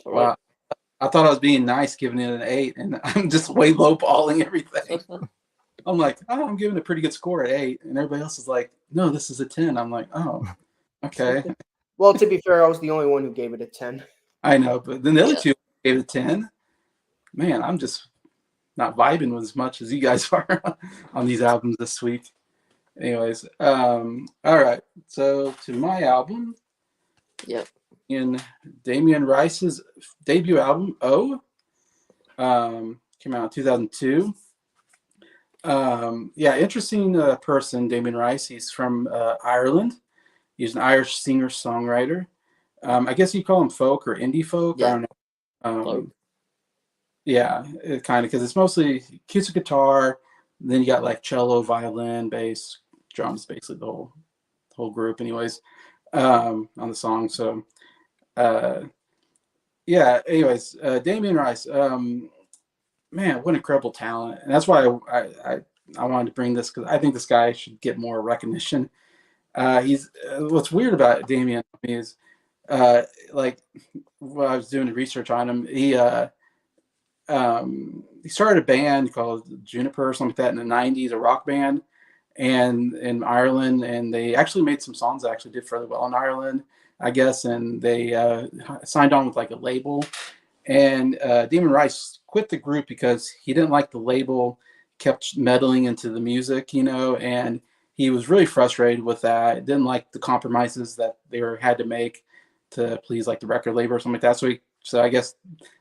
All right. Wow. I thought I was being nice, giving it an 8, and I'm just way lowballing everything. I'm like, oh, I'm giving a pretty good score at 8, and everybody else is like, no, this is a 10. I'm like, oh, okay. Well, to be fair, I was the only one who gave it a 10. I know, but then the other two gave it a 10. Man, I'm just not vibing with as much as you guys are on these albums this week. Anyways, all right. So to my album. Yep. In Damien Rice's debut album, O, came out in 2002. Interesting person, Damien Rice. He's from Ireland. He's an Irish singer-songwriter. I guess you call him folk or indie folk. Yeah. I don't know. Yeah, kind of, because it's mostly acoustic guitar. Then you got like cello, violin, bass, drums, basically the whole group. Anyways, on the song. So. Anyways, Damien Rice, man, what incredible talent. And that's why I wanted to bring this, because I think this guy should get more recognition. He's what's weird about Damien is like when I was doing research on him, he started a band called Juniper or something like that in the 90s, a rock band, and in Ireland, and they actually made some songs that actually did fairly well in Ireland, I guess, and they signed on with like a label. And Damien Rice quit the group because he didn't like the label, kept meddling into the music, and he was really frustrated with that. Didn't like the compromises that they had to make to please like the record label or something like that. So I guess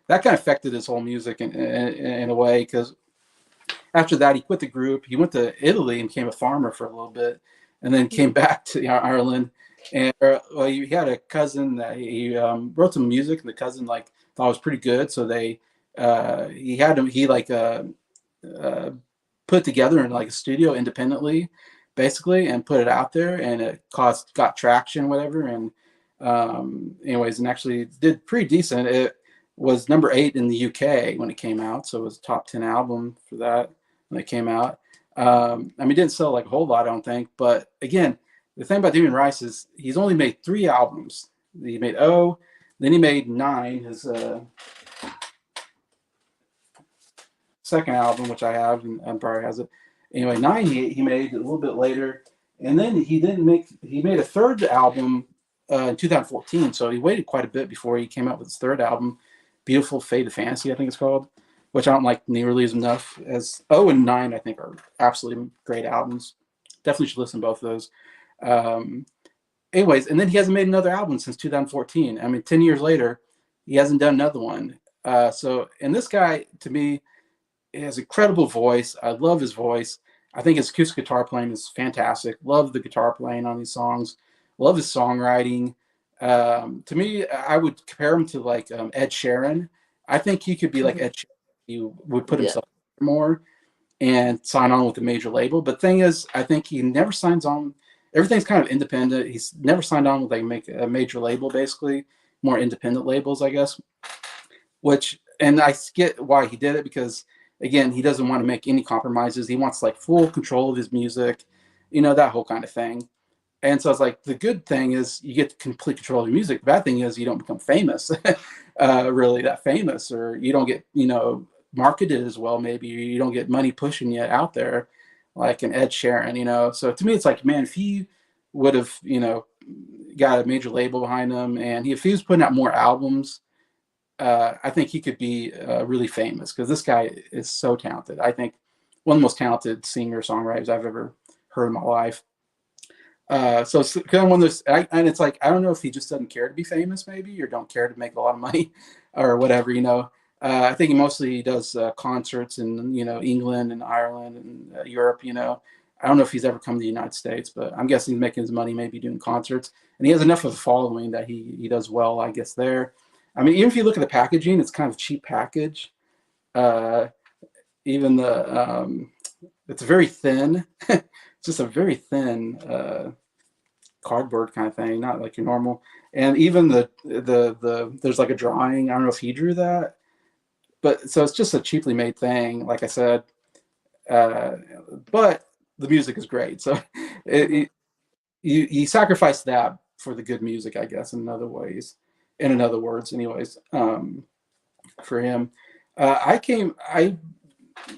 that kind of affected his whole music in a way, because after that he quit the group. He went to Italy and became a farmer for a little bit, and then came back to Ireland. And he had a cousin that he wrote some music, and the cousin like thought it was pretty good, so they put it together in like a studio independently, basically, and put it out there, and it got traction, whatever. And anyways, and actually did pretty decent. It was number 8 in the UK when it came out, so it was a top 10 album for that when it came out. It didn't sell like a whole lot, I don't think, but again, the thing about Damien Rice is he's only made 3 albums. He made O, then he made 9, his second album, which I have, and Bryer has it. Anyway, 9 he made a little bit later, And then he made a third album in 2014. So he waited quite a bit before he came out with his third album, Beautiful Fate of Fantasy, I think it's called, which I don't like nearly as enough as and 9, I think, are absolutely great albums. Definitely should listen to both of those. Anyways, and then he hasn't made another album since 2014. I mean, 10 years later, he hasn't done another one. And this guy, to me, has a incredible voice. I love his voice. I think his acoustic guitar playing is fantastic. Love the guitar playing on these songs. Love his songwriting. To me, I would compare him to like Ed Sheeran. I think he could be like Ed Sheeran. He would put Yeah. himself more and sign on with a major label. But the thing is, I think he never signs on. Everything's kind of independent. He's never signed on with like a major label, basically. More independent labels, I guess. And I get why he did it, because again, he doesn't want to make any compromises. He wants like full control of his music, that whole kind of thing. And so it's like, the good thing is you get complete control of your music. The bad thing is you don't become famous, really that famous, or you don't get, marketed as well. Maybe you don't get money pushing you out there like an Ed Sheeran, So to me, it's like, man, if he would have, got a major label behind him, and if he was putting out more albums, I think he could be really famous, because this guy is so talented. I think one of the most talented singer-songwriters I've ever heard in my life. So it's kind of one of those, and it's like, I don't know if he just doesn't care to be famous, maybe, or don't care to make a lot of money or whatever, I think he mostly does concerts in, England and Ireland and Europe, I don't know if he's ever come to the United States, but I'm guessing he's making his money maybe doing concerts. And he has enough of a following that he does well, I guess, there. I mean, even if you look at the packaging, it's kind of a cheap package. Even it's very thin. It's just a very thin cardboard kind of thing, not like your normal. And even the there's like a drawing. I don't know if he drew that, but so it's just a cheaply made thing, like I said. But the music is great, so you sacrifice that for the good music, I guess, in other ways. In other words, anyways, for him,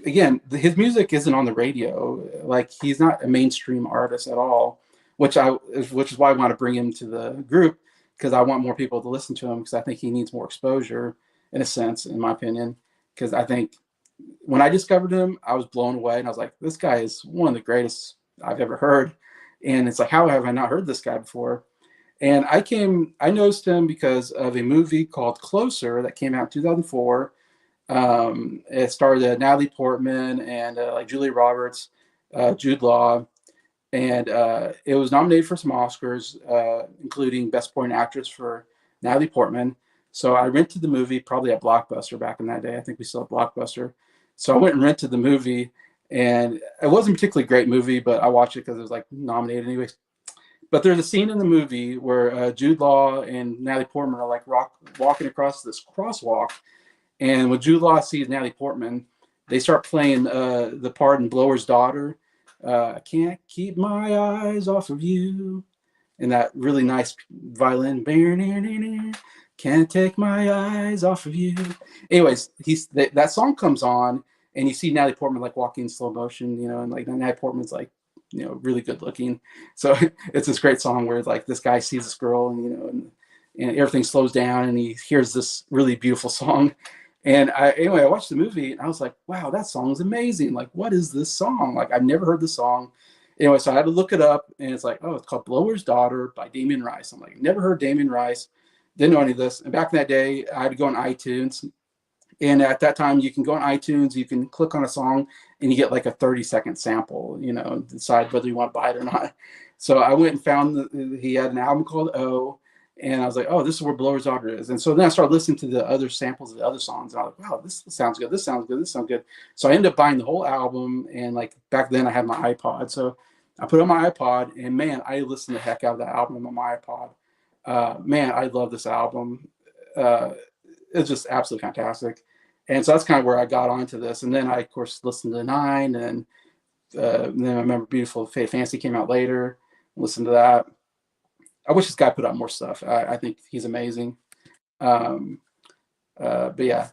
his music isn't on the radio. Like, he's not a mainstream artist at all, which is why I want to bring him to the group, because I want more people to listen to him, because I think he needs more exposure, in a sense, in my opinion. Because I think when I discovered him, I was blown away, and I was like, this guy is one of the greatest I've ever heard. And it's like, how have I not heard this guy before? And I noticed him because of a movie called Closer that came out in 2004. It starred Natalie Portman and like Julia Roberts, Jude Law, and it was nominated for some Oscars, including Best Supporting Actress for Natalie Portman. So I rented the movie, probably at Blockbuster back in that day. I think we still have Blockbuster. So I went and rented the movie, and it wasn't a particularly great movie, but I watched it because it was like nominated anyways. But there's a scene in the movie where Jude Law and Natalie Portman are like walking across this crosswalk, and when Jude Law sees Natalie Portman, they start playing the part in Blower's Daughter. I can't keep my eyes off of you, and that really nice violin. Can't take my eyes off of you. Anyways, that song comes on, and you see Natalie Portman like walking in slow motion, and like Natalie Portman's like, really good looking. So it's this great song where like this guy sees this girl, and and everything slows down, and he hears this really beautiful song. And I watched the movie, and I was like, wow, that song is amazing. Like, what is this song? Like, I've never heard the song. Anyway, so I had to look it up, and it's like, oh, it's called Blower's Daughter by Damien Rice. I'm like, never heard Damien Rice. Didn't know any of this. And back in that day, I had to go on iTunes. And at that time, you can go on iTunes, you can click on a song, and you get like a 30-second sample, decide whether you want to buy it or not. So I went and found he had an album called O, and I was like, oh, this is where Blower's Daughter is. And so then I started listening to the other samples of the other songs, and I was like, wow, this sounds good, this sounds good, this sounds good. So I ended up buying the whole album, and like back then I had my iPod. So I put it on my iPod, and man, I listened the heck out of that album on my iPod. Man, I love this album. It's just absolutely fantastic. And so that's kind of where I got onto this. And then I, of course, listened to 9. And then I remember Beautiful Fate of Fantasy came out later. Listened to that. I wish this guy put out more stuff. I think he's amazing. But yeah,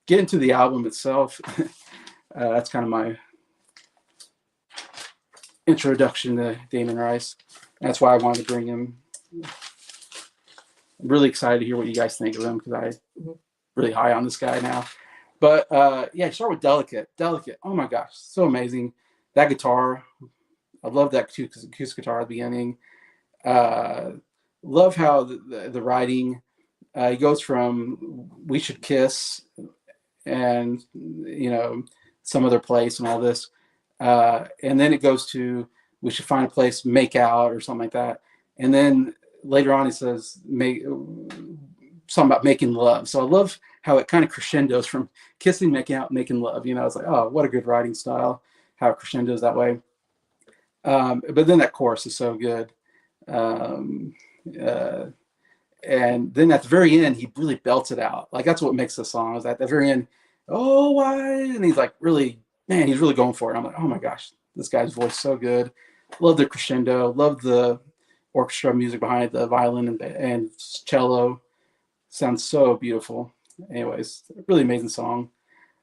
get into the album itself. That's kind of my introduction to Damon Rice. That's why I wanted to bring him. I'm really excited to hear what you guys think of him because I'm really high on this guy now. But yeah, start with Delicate. Delicate. Oh my gosh, so amazing. That guitar, I love that acoustic guitar at the beginning. Love how the writing. He goes from "We Should Kiss" and some other place and all this, and then it goes to "We should find a place, make out" or something like that, and then later on he says make something about making love. So I love how it kind of crescendos from kissing, making out, making love. It's like, oh, what a good writing style, how it crescendos that way. But then that chorus is so good. Um, uh, and then at the very end, he really belts it out. Like that's what makes the song. Is at the very end, oh why? And he's like, really, man, he's really going for it. I'm like, oh my gosh, this guy's voice is so good. Love the crescendo. Love the orchestra music behind it, the violin and cello. Sounds so beautiful. Anyways, really amazing song.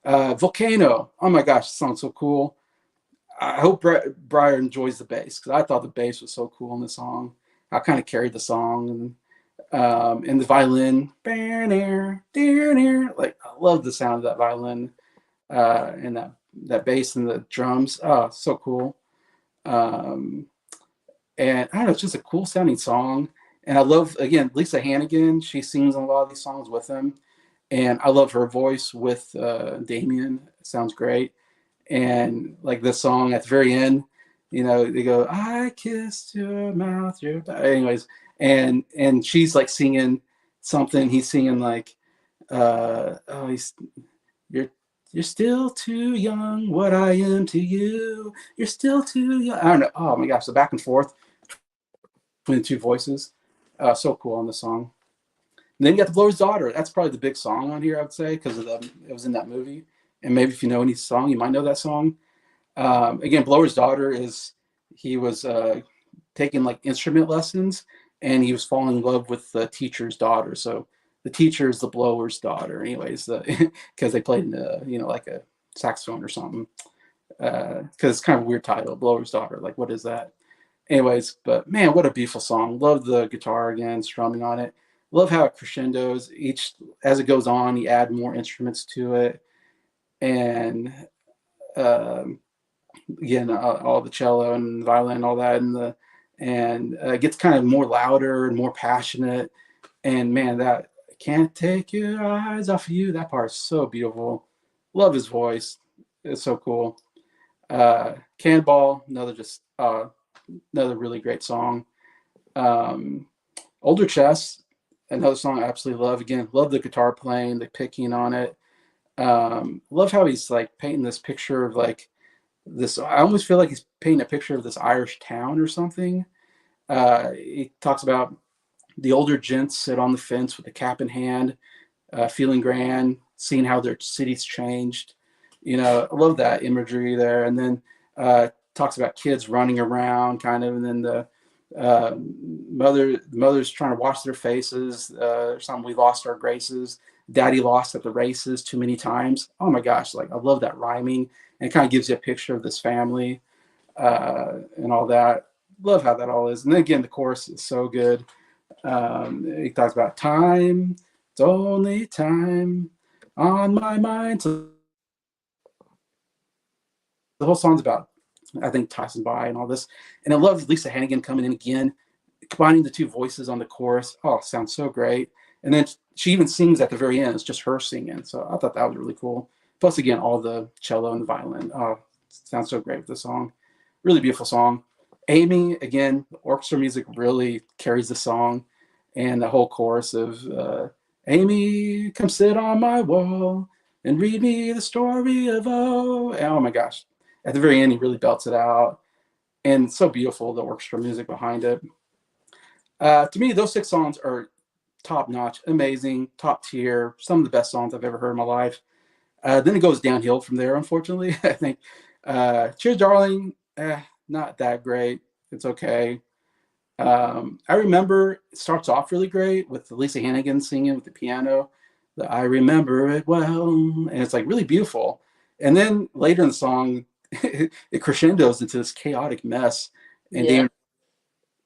Volcano. Oh my gosh, this song's so cool. I hope Bryer enjoys the bass because I thought the bass was so cool in the song. I kind of carried the song and the violin. Like I love the sound of that violin and that bass and the drums. Oh, so cool. And I don't know, it's just a cool sounding song. And I love, again, Lisa Hannigan. She sings on a lot of these songs with him. And I love her voice with Damien. It sounds great. And like this song at the very end, they go, I kissed your mouth, anyways. And she's like singing something. He's singing like, you're still too young. What I am to you. You're still too young. I don't know. Oh my gosh. The back and forth between the two voices. So cool on the song. And then you got The Blower's Daughter. That's probably the big song on here, I would say, because it was in that movie. And maybe if you know any song, you might know that song. Again, Blower's Daughter he was taking like instrument lessons, and he was falling in love with the teacher's daughter. So the teacher is the blower's daughter, anyways, because they played like a saxophone or something. Because it's kind of a weird title, Blower's Daughter. Like, what is that? Anyways, but man, what a beautiful song. Love the guitar again, strumming on it. Love how it crescendos. As it goes on, you add more instruments to it. And again, all the cello and violin, and all that, and it gets kind of more louder and more passionate. And man, that can't take your eyes off of you. That part is so beautiful. Love his voice. It's so cool. Cannonball, another really great song. Older Chess, another song I absolutely love. Again, love the guitar playing, the picking on it. Love how he's like painting this picture of like this. I almost feel like he's painting a picture of this Irish town or something. He talks about the older gents sit on the fence with the cap in hand, feeling grand, seeing how their city's changed. I love that imagery there. And then talks about kids running around kind of, and then the mother's trying to wash their faces or something. We lost our graces. Daddy lost at the races too many times. Oh my gosh, like I love that rhyming, and it kind of gives you a picture of this family and all that. Love how that all is. And then again, the chorus is so good. He talks about time, it's only time on my mind. So the whole song's about, I think, passing by and all this. And I love Lisa Hannigan coming in again, combining the two voices on the chorus. Oh, sounds so great. And then she even sings at the very end. It's just her singing. So I thought that was really cool. Plus, again, all the cello and the violin. Oh, sounds so great with the song. Really beautiful song. Amy, again, the orchestra music really carries the song. And the whole chorus of Amy, come sit on my wall and read me the story of oh my gosh. At the very end, he really belts it out. And so beautiful, the orchestra music behind it. To me, those 6 songs are top notch, amazing, top tier, some of the best songs I've ever heard in my life. Then it goes downhill from there, unfortunately. I think Cheers, Darling, not that great. It's okay. I remember it starts off really great with Lisa Hannigan singing with the piano. I remember it well, and it's like really beautiful. And then later in the song, it crescendos into this chaotic mess, and Yeah.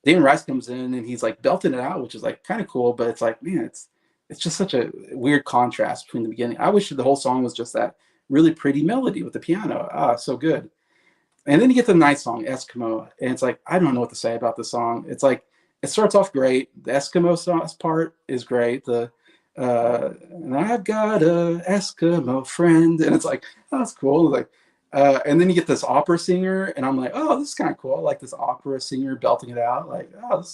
Damon Rice comes in and he's like belting it out, which is like kind of cool, but it's like, man, it's just such a weird contrast between the beginning. I wish the whole song was just that really pretty melody with the piano. So good. And then you get the nice song, Eskimo, and it's like, I don't know what to say about the song. It's like, it starts off great. The Eskimo song part is great. And I've got a Eskimo friend, and it's like, oh, that's cool. Like, and then you get this opera singer, and I'm like, oh, this is kind of cool. I like this opera singer belting it out. Like, oh,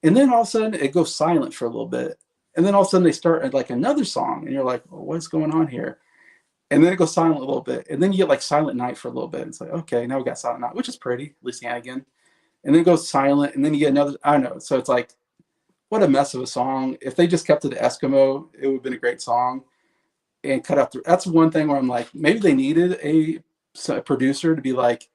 and then all of a sudden it goes silent for a little bit, and then all of a sudden they start like another song, and you're like, well, what's going on here? And then it goes silent a little bit, and then you get like Silent Night for a little bit. It's like, okay, now we got Silent Night, which is pretty, at least Hannigan. And then it goes silent, and then you get another. I don't know. So it's like, what a mess of a song. If they just kept it to Eskimo, it would have been a great song. And cut out the. That's one thing where I'm like, maybe they needed a producer to be like,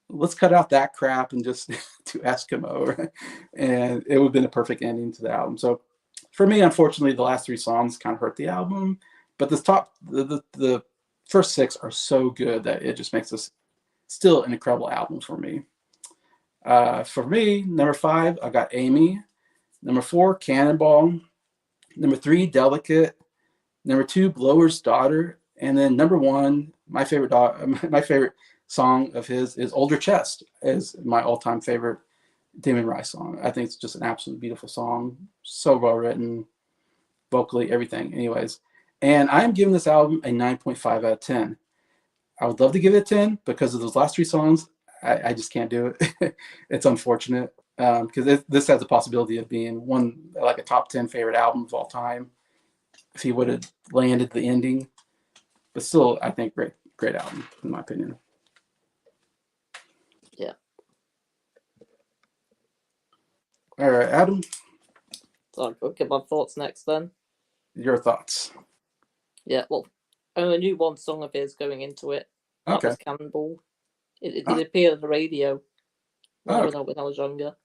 let's cut out that crap and just do Eskimo, and it would have been a perfect ending to the album. So for me, unfortunately, the last three songs kind of hurt the album. But the first six are so good that it just makes this still an incredible album for me. For me, number 5, I got Amy. Number 4, Cannonball. Number 3, Delicate. Number 2, Blower's Daughter. And then number 1, my favorite song of his is Older Chest, is my all-time favorite Damon Rice song. I think it's just an absolutely beautiful song. So well written, vocally, everything. Anyways. And I'm giving this album a 9.5 out of 10. I would love to give it a 10 because of those last 3 songs. I just can't do it. It's unfortunate because this has the possibility of being like a top 10 favorite album of all time if he would have landed the ending. But still, I think great album in my opinion. Yeah. All right, Adam. So I'll get my thoughts next then. Your thoughts? Yeah, well, I only knew one song of his going into it. That Okay. was Cannonball. It did appear on the radio when I was younger.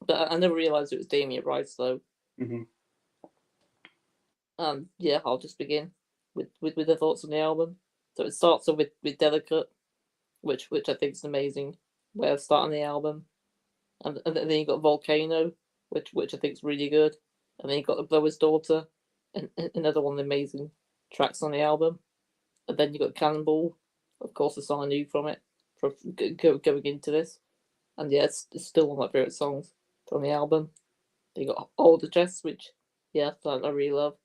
But I never realised it was Damien Rice, though. Mm-hmm. Yeah, I'll just begin with the thoughts on the album. So it starts off with Delicate, which I think is an amazing way of starting the album. And then you got Volcano, which I think is really good. And then you got The Blower's Daughter, and another one of the amazing tracks on the album. And then you got Cannonball, of course, the song I knew from it, from going into this. And yeah, it's still one of my favourite songs from the album. Then you got Older Chest, which, yeah, I really love.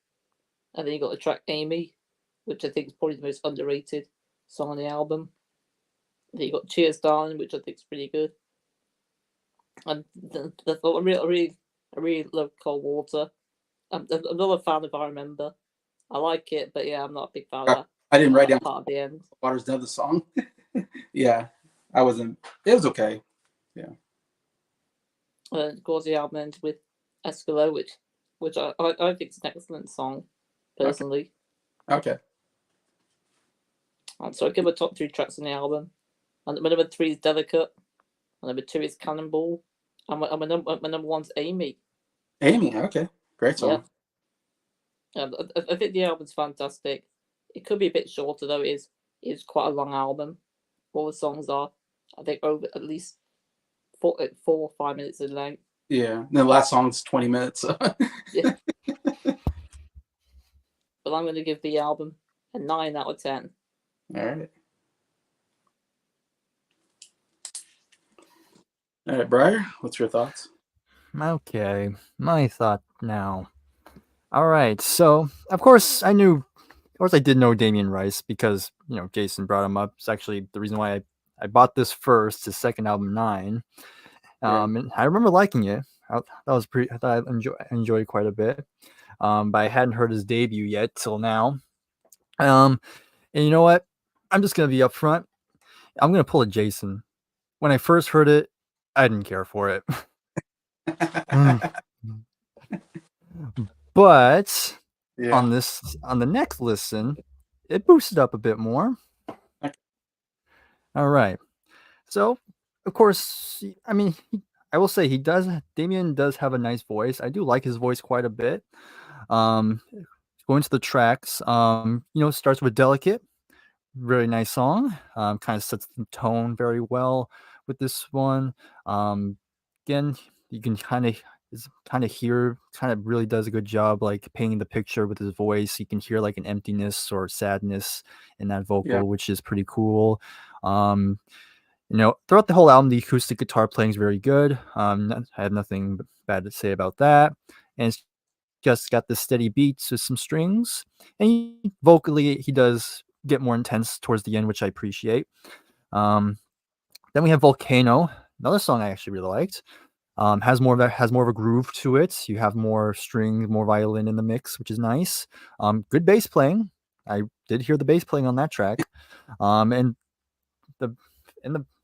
And then you got the track Amy, which I think is probably the most underrated song on the album. Then you got Cheers Darling, which I think is pretty good. And I really love Cold Water. I'm not a fan of I Remember. I like it, but yeah, I'm not a big fan of that. I didn't write down part of the end. Water's another song. Yeah, I wasn't. It was okay. Yeah. And of course, the album ends with Escalo, which I think is an excellent song, personally. Okay. And so I give my top 3 tracks on the album. And my number 3 is Delicate. My number 2 is Cannonball. And my number 1's Amy. Amy, okay. Great song. Yeah. I think the album's fantastic. It could be a bit shorter, though. It is quite a long album. All the songs are, I think, over at least 4 or 5 minutes in length. Yeah. And the last song's 20 minutes. Yeah. But I'm going to give the album a 9 out of 10. All right. All right, Bryer, what's your thoughts? Okay, my thought now. All right, so of course I did know Damien Rice because Jason brought him up. It's actually the reason why I bought this first, his second album, 9. And I remember liking it. I thought I enjoyed quite a bit. But I hadn't heard his debut yet till now. And you know what? I'm just gonna be upfront. I'm gonna pull a Jason. When I first heard it, I didn't care for it. But on the next listen, it boosted up a bit more. All right. So, of course, I mean, I will say Damien does have a nice voice. I do like his voice quite a bit. Going to the tracks, starts with Delicate, Really nice song. Kind of sets the tone very well with this one. Again, you can kind of hear, kind of really does a good job like painting the picture with his voice. You can hear like an emptiness or sadness in that Yeah. vocal, which is pretty cool. Throughout the whole album, the acoustic guitar playing is very good. I have nothing bad to say about that. And it's just got the steady beats with some strings. And vocally, he does get more intense towards the end, which I appreciate. Then we have Volcano, another song I actually really liked. Has more of a groove to it. You have more strings, more violin in the mix, which is nice. Good bass playing. I did hear the bass playing on that track. And the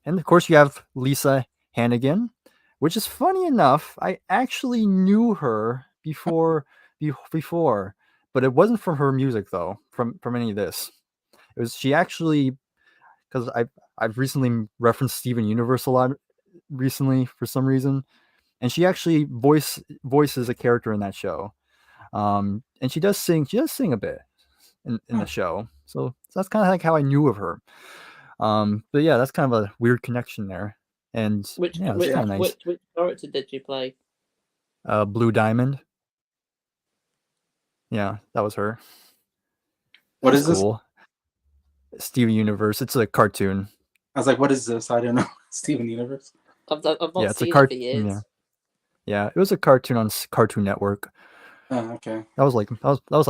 and of course you have Lisa Hannigan, which is funny enough. I actually knew her before, but it wasn't from her music though. From any of this, it was she actually because I've recently referenced Steven Universe a lot recently for some reason, and she actually voices a character in that show. And she does sing. She does sing a bit in the show. So that's kind of like how I knew of her. But yeah, that's kind of a weird connection there. And yeah, it's kind of nice. Which character did you play? Blue Diamond. Yeah, that was her. What That's is this? cool. Steven Universe. It's a cartoon. I was like, what is this? I don't know. Steven Universe. I've not Yeah, it's a seen it cart. for years. Yeah, it was a cartoon on Cartoon Network. Oh, okay. That was like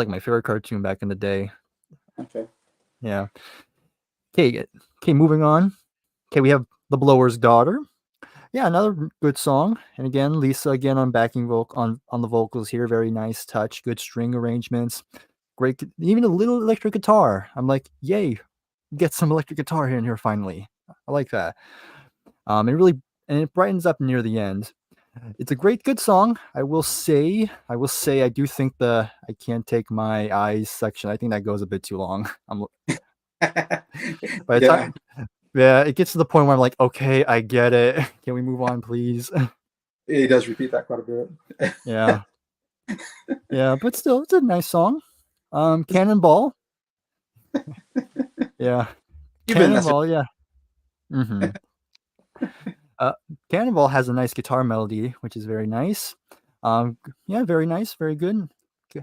my favorite cartoon back in the day. Okay. Yeah. Okay, moving on. Okay, we have The Blower's Daughter. Yeah, another good song. And again, Lisa again on backing vocal on the vocals here. Very nice touch, good string arrangements, great, even a little electric guitar. I'm like, yay, get some electric guitar in here finally. I like that. It brightens up near the end. It's a good song. I will say, I do think the I Can't Take My Eyes section, I think that goes a bit too long. By the Yeah. time, yeah, it gets to the point where I'm like, okay, I get it. Can we move on, please? He does repeat that quite a bit. Yeah. Yeah, but still, it's a nice song. Cannonball. Yeah. You've been Cannonball, yeah. Mm-hmm. Cannonball has a nice guitar melody, which is very nice. Yeah, very nice, very good.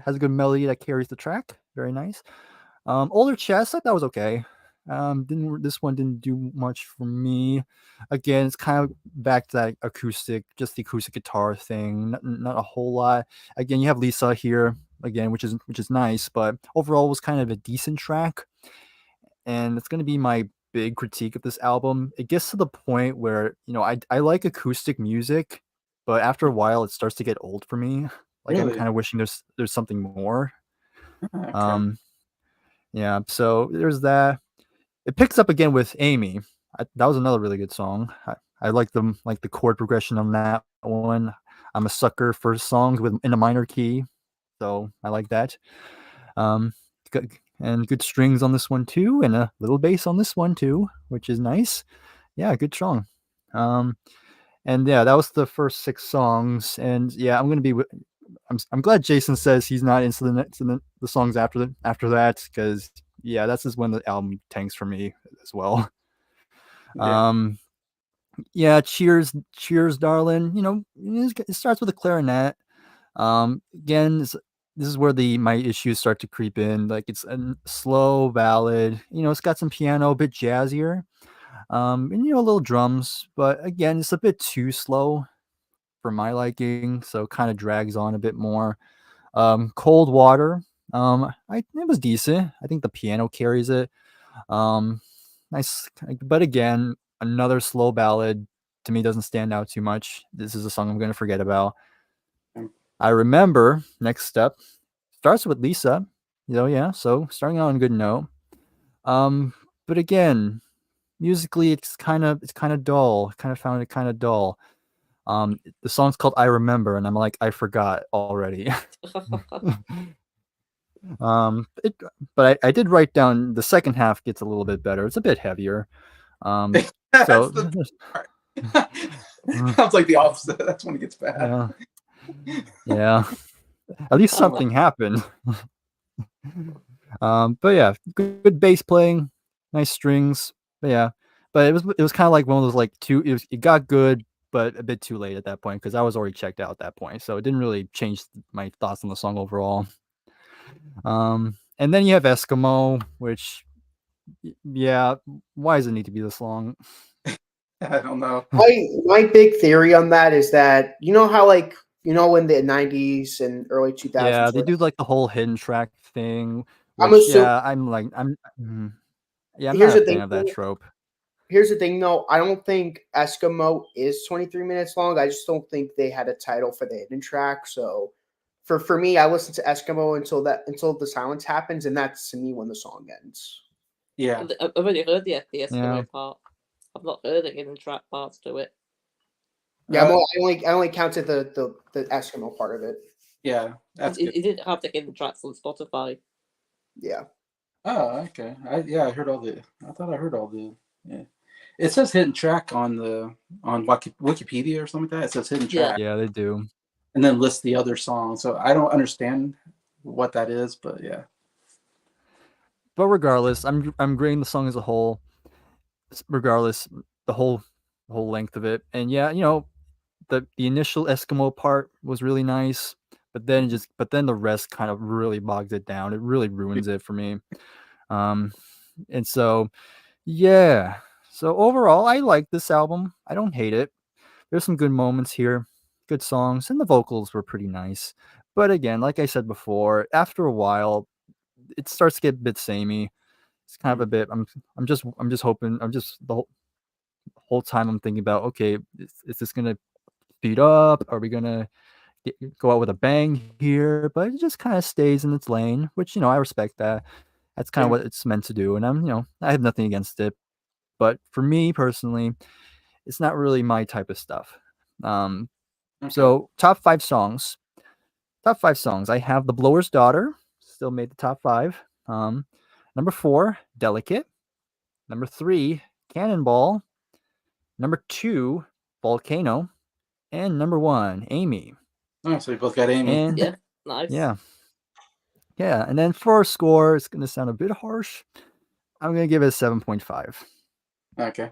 Has a good melody that carries the track. Very nice. Older Chess, I thought that was okay. This one didn't do much for me. Again, it's kind of back to that acoustic, just the acoustic guitar thing. Not a whole lot. Again, you have Lisa here again, which is nice, but overall was kind of a decent track. And it's going to be my big critique of this album. It gets to the point where I like acoustic music, but after a while it starts to get old for me. Like I'm Really? kind of wishing there's something more. Okay. Yeah, so there's that. It picks up again with Amy. That was another really good song. I like the chord progression on that one. I'm a sucker for songs in a minor key, so I like that. And good strings on this one too, and a little bass on this one too, which is nice. Yeah, good song. And yeah, that was the first 6 songs. And yeah, I'm glad Jason says he's not into the songs after that, because yeah, that's just when the album tanks for me as well. Yeah. Yeah, cheers, darling. It starts with a clarinet. Again, this is where my issues start to creep in. Like it's a slow ballad. It's got some piano, a bit jazzier, and a little drums. But again, it's a bit too slow for my liking, so kind of drags on a bit more. Cold Water. It was decent. I think the piano carries it. Nice, but again, another slow ballad to me doesn't stand out too much. This is a song I'm going to forget about. I Remember, next step, starts with Lisa. Yeah, so starting out on a good note. But again, musically, it's kind of dull. Kind of found it kind of dull. The song's called I Remember, and I'm like, I forgot already. But I did write down the second half gets a little bit better. It's a bit heavier. So Sounds like the opposite. That's when it gets bad. Yeah. At least something happened. But yeah, good bass playing, nice strings. But yeah, but it was kind of like one of those like it got good, but a bit too late at that point because I was already checked out at that point, so it didn't really change my thoughts on the song overall. And then you have Eskimo, which yeah, why does it need to be this long? I don't know. My big theory on that is that you know how like in the 90s and early 2000s Yeah, they do like the whole hidden track thing, I'm which assuming yeah, I'm here's not a the fan thing of that trope. here's the thing though, I don't think Eskimo is 23 minutes long. I just don't think they had a title for the hidden track. So for me, I listen to Eskimo until the silence happens, and that's to me when the song ends. Yeah. I've only heard the Yeah. Eskimo part. I've not heard the hidden track parts to it. Yeah, I only counted the Eskimo part of it. Yeah, that's It good. didn't have the hidden tracks on Spotify. Yeah. Oh, okay. I heard all the. I thought I heard all the. Yeah. It says hidden track on Wikipedia or something like that. It says hidden Yeah. track, Yeah, they do. and then lists the other songs. So I don't understand what that is, but yeah. But regardless, I'm grading the song as a whole. Regardless, the whole length of it, and yeah, the initial Eskimo part was really nice, but then the rest kind of really bogs it down. It really ruins it for me. And so yeah. So overall, I like this album. I don't hate it. There's some good moments here, good songs, and the vocals were pretty nice. But again, like I said before, after a while, it starts to get a bit samey. It's kind of a bit. I'm just hoping. I'm just the whole time I'm thinking about. Okay, is this gonna speed up? Are we gonna go out with a bang here? But it just kind of stays in its lane, which I respect that. That's kind of Yeah. what it's meant to do, and I have nothing against it. But for me personally, it's not really my type of stuff. Um, Okay. so top 5 songs. Top 5 songs. I have The Blower's Daughter, still made the top 5. Number 4, Delicate. Number 3, Cannonball. Number 2, Volcano. And number 1, Amy. Oh, so we both got Amy. And Yeah, nice. yeah. And then for a score, it's going to sound a bit harsh. I'm going to give it a 7.5. Okay.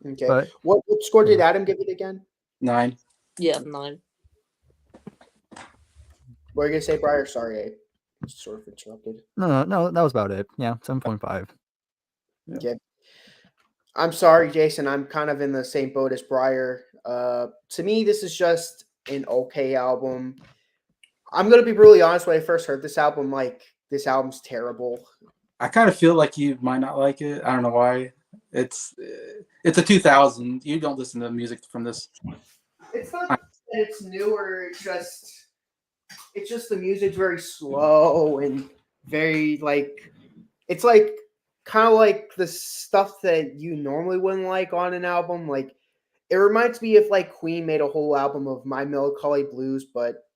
Okay. But What score did Adam give it again? 9. Yeah, 9. What are you gonna say, Bryer? Sorry, I sort of interrupted. no, that was about it. Yeah, 7.5. Okay. I'm sorry, Jason. I'm kind of in the same boat as Bryer. To me, this is just an okay album. I'm gonna be really honest. When I first heard this album, like this album's terrible. I kind of feel like you might not like it. I don't know why. It's a 2000. You don't listen to music from this. It's not that it's newer. It's just the music's very slow and very like it's like kind of like the stuff that you normally wouldn't like on an album. Like it reminds me if like Queen made a whole album of My Melancholy Blues, but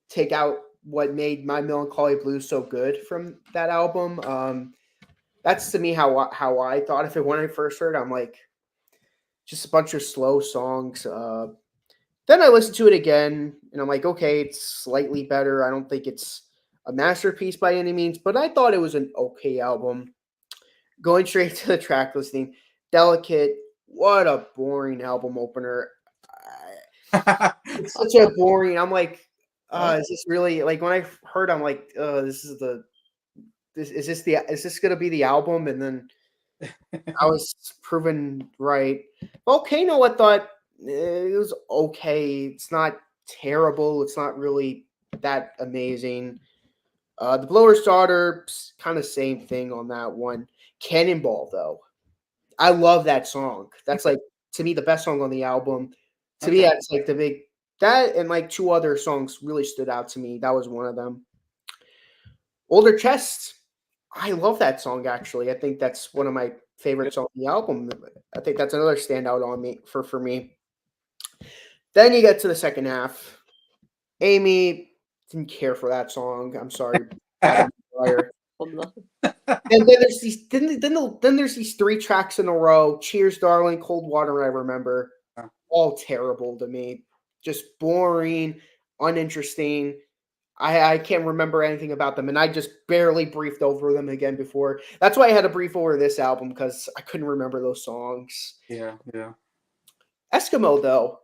take out what made My Melancholy Blues so good from that album. That's to me how I thought of it when I first heard it. I'm like just a bunch of slow songs. Then I listened to it again, and I'm like, okay, it's slightly better. I don't think it's a masterpiece by any means, but I thought it was an okay album. Going straight to the track listing, Delicate, what a boring album opener. It's such a boring. I'm like, is this really like when I heard? I'm like, is this gonna be the album? And then I was proven right. Volcano, I thought it was okay. It's not terrible. It's not really that amazing. The Blower's Daughter, kind of same thing on that one. Cannonball, though, I love that song. That's like to me the best song on the album. To me, that's like the big that and like 2 other songs really stood out to me. That was one of them. Older Chest, I love that song actually. I think that's one of my favorites on the album. I think that's another standout on me for me. Then you get to the second half. Amy didn't care for that song. I'm sorry, Adam Bryer. And then there's these then there's these 3 tracks in a row. Cheers, Darling, Cold Water, I Remember. All terrible to me. Just boring, uninteresting. I can't remember anything about them, and I just barely briefed over them again before. That's why I had to brief over this album because I couldn't remember those songs. Yeah, yeah. Eskimo, though,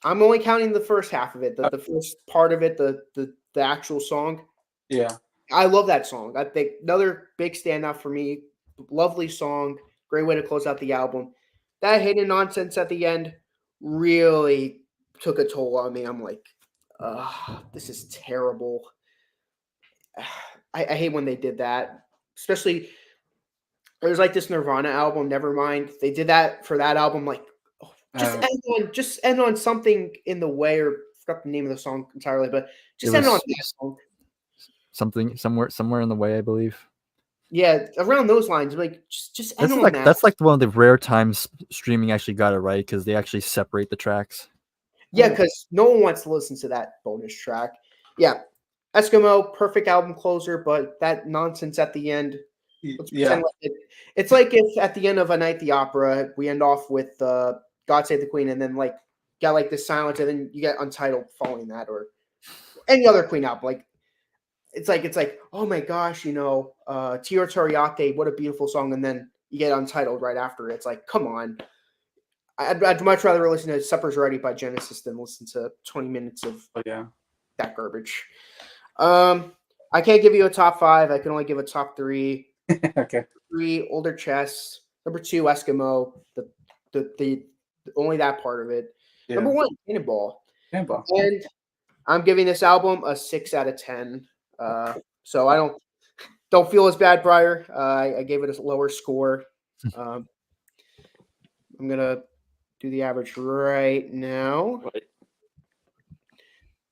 I'm only counting the first half of it, the first part of it, the actual song. Yeah. I love that song. I think another big standout for me. Lovely song, great way to close out the album. That hidden nonsense at the end really took a toll on me. I'm like, this is terrible. I hate when they did that, especially there's like this Nirvana album, Nevermind. They did that for that album, like just end on something in the way, or forgot the name of the song entirely, but just end on that song. Something somewhere in the way, I believe. Yeah, around those lines, like just end on that. That's like one of the rare times streaming actually got it right because they actually separate the tracks. Yeah, because no one wants to listen to that bonus track. Yeah, Eskimo, perfect album closer, but that nonsense at the end. Yeah. It's like if at the end of A Night at the Opera, we end off with God Save the Queen, and then like got like this silence, and then you get Untitled following that, or any other Queen album. Like it's like oh my gosh, Tiro Toriate, what a beautiful song, and then you get Untitled right after it. It's like, come on. I'd much rather listen to Supper's Ready by Genesis than listen to 20 minutes of that garbage. I can't give you a top 5. I can only give a top 3. Okay. 3, Older Chess. Number 2, Eskimo. The only that part of it. Yeah. Number 1, Cannonball. And I'm giving this album a 6 out of 10. So I don't feel as bad, Bryer. I gave it a lower score. I'm gonna do the average right now.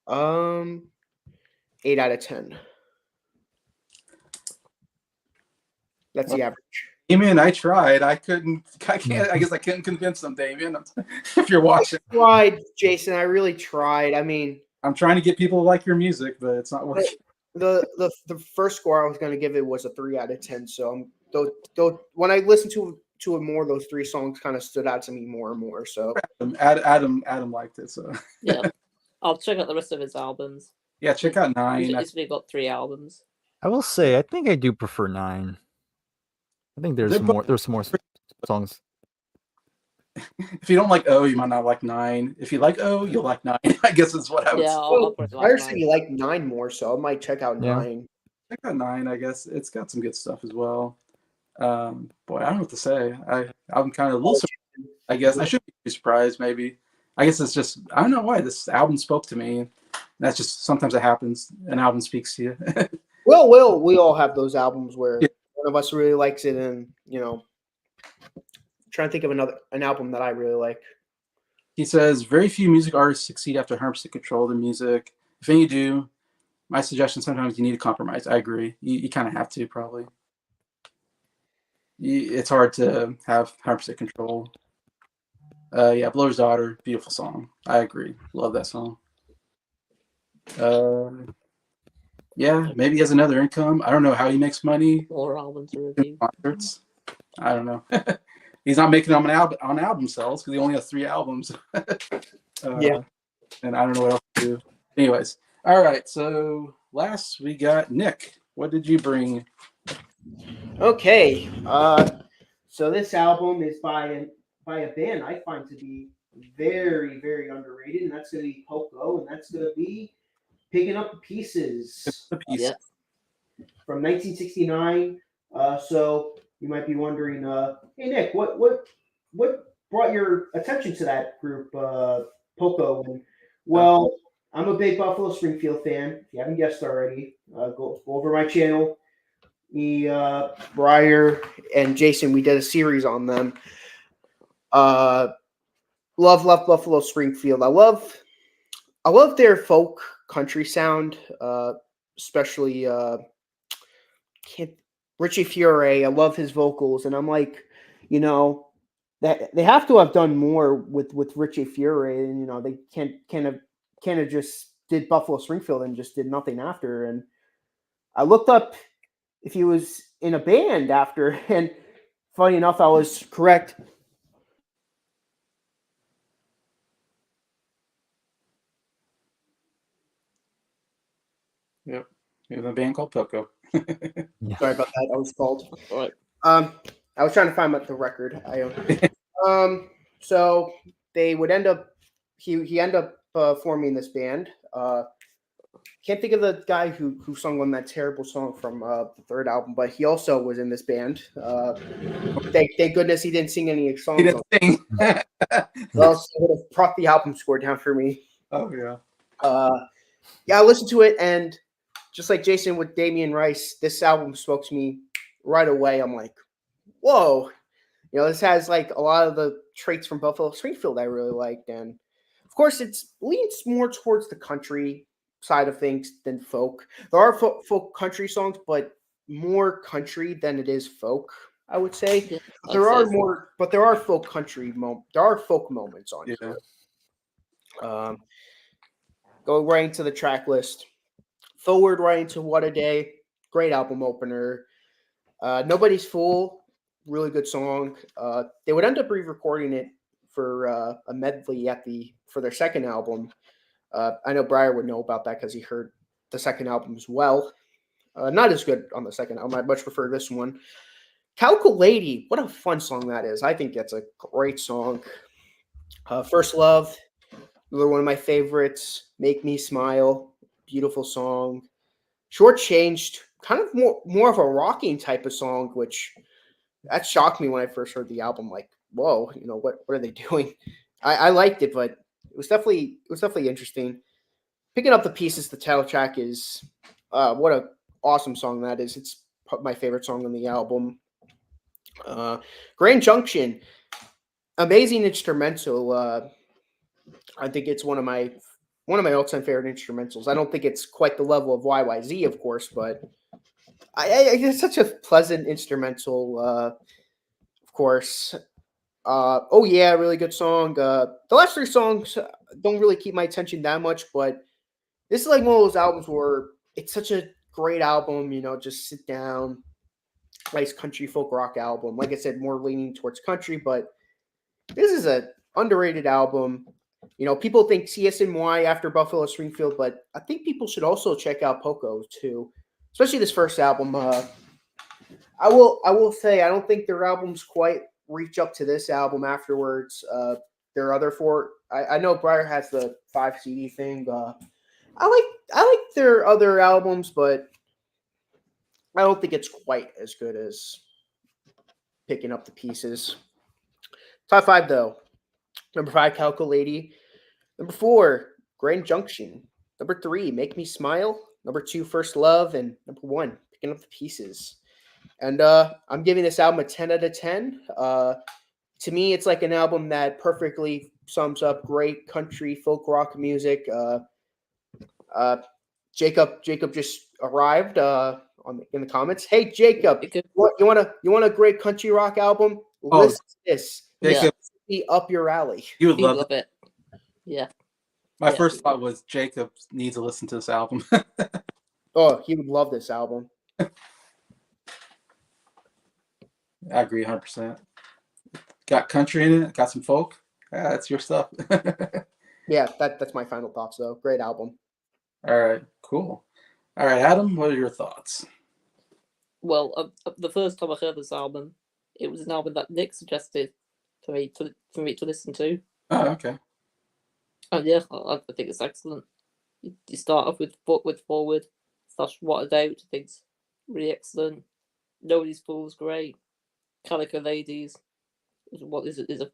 8 out of 10. That's the average. Damien, I tried. I can't. I guess I couldn't convince them, Damien. If you're watching, I tried, Jason. I really tried. I mean, I'm trying to get people to like your music, but it's not working. The first score I was going to give it was a 3 out of 10. So when I listened to it more, those 3 songs kind of stood out to me more and more. So Adam liked it. So yeah, I'll check out the rest of his albums. Yeah, check out 9. He's only got 3 albums. I will say, I think I do prefer 9. I think there's more songs. If you don't like O, you might not like 9. If you like O, you'll like 9. I guess is what I would say. I actually like 9 more, so I might check out 9. Check out 9, I guess. It's got some good stuff as well. Boy, I don't know what to say. I'm kind of a little surprised, I guess. I should be surprised, maybe. I guess it's just, I don't know why. This album spoke to me. That's just, sometimes it happens. An album speaks to you. Well, we all have those albums where one of us really likes it, and, trying to think of an album that I really like. He says, very few music artists succeed after 100% control of their music. If any do, my suggestion, sometimes you need to compromise. I agree. You kind of have to, probably. It's hard to have 100% control. Blower's Daughter, beautiful song. I agree. Love that song. Maybe he has another income. I don't know how he makes money. More albums to review. Concerts. I don't know. He's not making them on album sales because he only has 3 albums. And I don't know what else to do. Anyways, all right. So last we got Nick. What did you bring? Okay. So this album is by a band I find to be very, very underrated, and that's going to be Poco, and that's going to be Picking Up the Pieces. From 1969. So you might be wondering, hey Nick, what brought your attention to that group, Poco? And, well, I'm a big Buffalo Springfield fan. If you haven't guessed already, go over my channel. Me, Bryer, and Jason, we did a series on them. Love Buffalo Springfield. I love their folk country sound, especially Richie Fiore. I love his vocals, and I'm like, that they have to have done more with Richie Fiore, and they can't have just did Buffalo Springfield and just did nothing after. And I looked up if he was in a band after, and funny enough, I was correct. He was in a band called Poco. Sorry about that. I was called. All right. I was trying to find the record I own. So they would end up. He ended up forming this band. Can't think of the guy who sung on that terrible song from the third album, but he also was in this band. Thank goodness he didn't sing any He songs. didn't sing. Else it would have brought the album score down for me. Oh yeah. Yeah, I listened to it, and just like Jason with Damien Rice, this album spoke to me right away. I'm like, whoa, this has like a lot of the traits from Buffalo Springfield I really liked, and of course it leans more towards the country side of things than folk. There are folk country songs, but more country than it is folk, I would say. Yeah, There are folk country there are folk moments on Yeah. here. Go right into the track list. Forward right into What a Day. Great album opener. Nobody's Fool. Really good song. They would end up re-recording it for a medley for their second album. I know Bryer would know about that because he heard the second album as well. Not as good on the second album. I much prefer this one. Calico Lady. What a fun song that is. I think that's a great song. First Love. Another one of my favorites. Make Me Smile. Beautiful song. Shortchanged. Kind of more of a rocking type of song, which that shocked me when I first heard the album. Like, whoa, what are they doing? I liked it, but it was definitely interesting. Picking Up the Pieces, the title track is what a awesome song that is. It's my favorite song on the album. Grand Junction, amazing instrumental. I think it's one of my all-time favorite instrumentals. I don't think it's quite the level of YYZ, of course, but it's such a pleasant instrumental. Of course. Oh yeah, really good song. The last three songs don't really keep my attention that much, but this is like one of those albums where it's such a great album. Just sit down, nice country folk rock album. Like I said, more leaning towards country, but this is a underrated album. People think CSNY after Buffalo Springfield, but I think people should also check out Poco too, especially this first album. I will say I don't think their albums quite reach up to this album afterwards. Their other four, I know Bryer has the 5 CD thing. I like their other albums, but I don't think it's quite as good as Picking Up the Pieces. Top 5 though. Number 5, Calico Lady. Number 4, Grand Junction. Number 3, Make Me Smile. Number 2, First Love. And number 1, Picking Up the Pieces. And I'm giving this album a 10 out of 10. To me, it's like an album that perfectly sums up great country folk rock music. Jacob just arrived in the comments. Hey, Jacob, you want a great country rock album? Listen to this. Jacob, Be up your alley. you would love it. Yeah. My first thought was Jacob needs to listen to this album. Oh, he would love this album. I agree 100%. Got country in it, got some folk. That's your stuff. Yeah, that's my final thoughts, though. Great album. All right, cool. All right, Adam, what are your thoughts? Well, the first time I heard this album, it was an album that Nick suggested for me to listen to. Oh, okay. And yeah, I think it's excellent. You start off with Forward, slash What a Day, which I think's really excellent. Nobody's Fool's great. Calico Ladies is a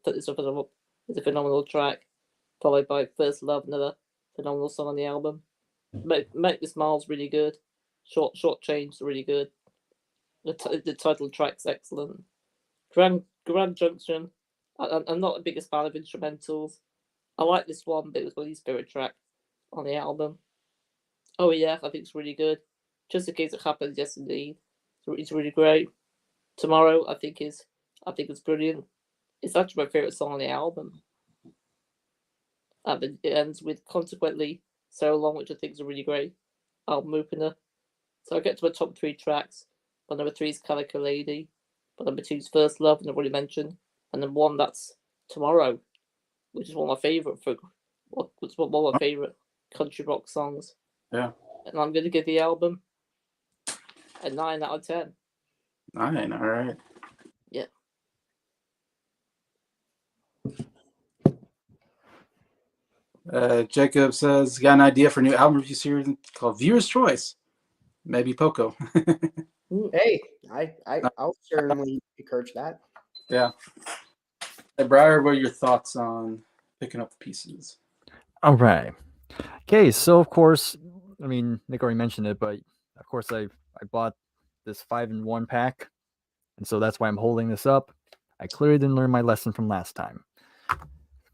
phenomenal track, followed by First Love, another phenomenal song on the album. Make Me Smile's really good. Short Change's really good. The title track's excellent. Grand Junction. I'm not the biggest fan of instrumentals. I like this one, but it was my least favorite track on the album. Oh yeah, I think it's really good. Just in case it happens, yes indeed. It's really great. Tomorrow, I think it's brilliant. It's actually my favorite song on the album. And it ends with Consequently So Long, which I think is a really great album opener. So I get to my top 3 tracks. My number 3 is Calico Lady. My number 2 is First Love, and I've already mentioned. And then 1, that's Tomorrow, which is one of my favorite country rock songs. Yeah. And I'm going to give the album A 9 out of 10. 9. All right. Yeah. Jacob says, got an idea for a new album review series called Viewer's Choice. Maybe Poco. Hey, I'll certainly encourage that. Yeah. Hey, Bryer, what are your thoughts on picking up the pieces? All right. Okay, so of course, I mean, Nick already mentioned it, but of course I bought this 5-in-1 pack, and so that's why I'm holding this up. I clearly didn't learn my lesson from last time.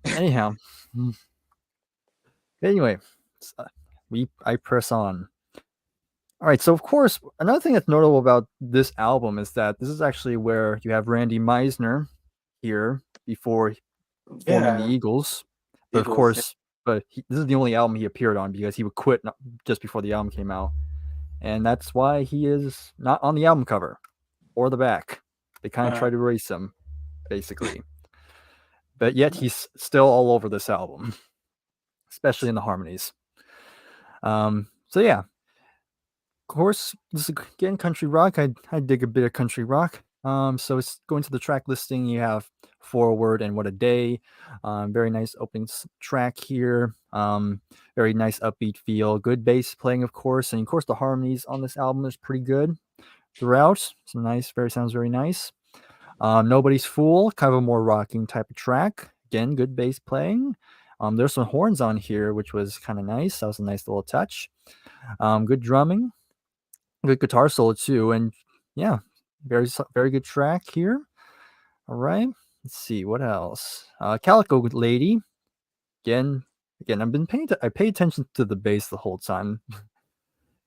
Anyhow, anyway, I press on. All right, so of course, another thing that's notable about this album is that this is actually where you have Randy Meisner here before forming the Yeah. Eagles. But of Eagles, course, this is the only album he appeared on because he would quit just before the album came out. And that's why he is not on the album cover or the back. They kind of try to erase him, basically. But yet he's still all over this album, especially in the harmonies. So yeah, of course, this is again country rock. I dig a bit of country rock. So it's going to the track listing. You have Forward and What a Day. Very nice opening track here. Very nice upbeat feel. Good bass playing, of course, and of course the harmonies on this album is pretty good throughout. Some nice, sounds very nice. Nobody's Fool, kind of a more rocking type of track. Again, good bass playing. There's some horns on here, which was kind of nice. That was a nice little touch. Good drumming, good guitar solo too, and yeah, very good track here. All right, let's see what else. Calico Lady. Again, I paid attention to the bass the whole time.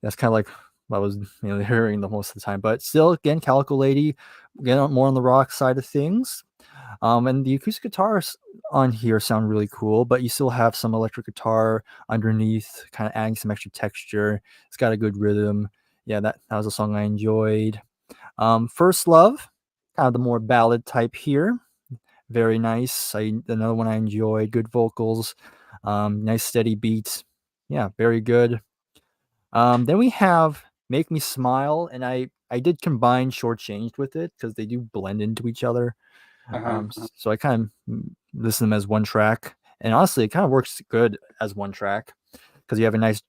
That's kind of like what I was hearing the most of the time. But still, again, Calico Lady, again, more on the rock side of things. And the acoustic guitars on here sound really cool, but you still have some electric guitar underneath, kind of adding some extra texture. It's got a good rhythm. Yeah, that was a song I enjoyed. First Love, kind of the more ballad type here. Very nice. Another one I enjoyed. Good vocals. Nice steady beats. Yeah, very good. Then we have Make Me Smile, and I did combine Shortchanged with it because they do blend into each other. So I kind of listen to them as one track, and honestly, it kind of works good as one track because you have a nice,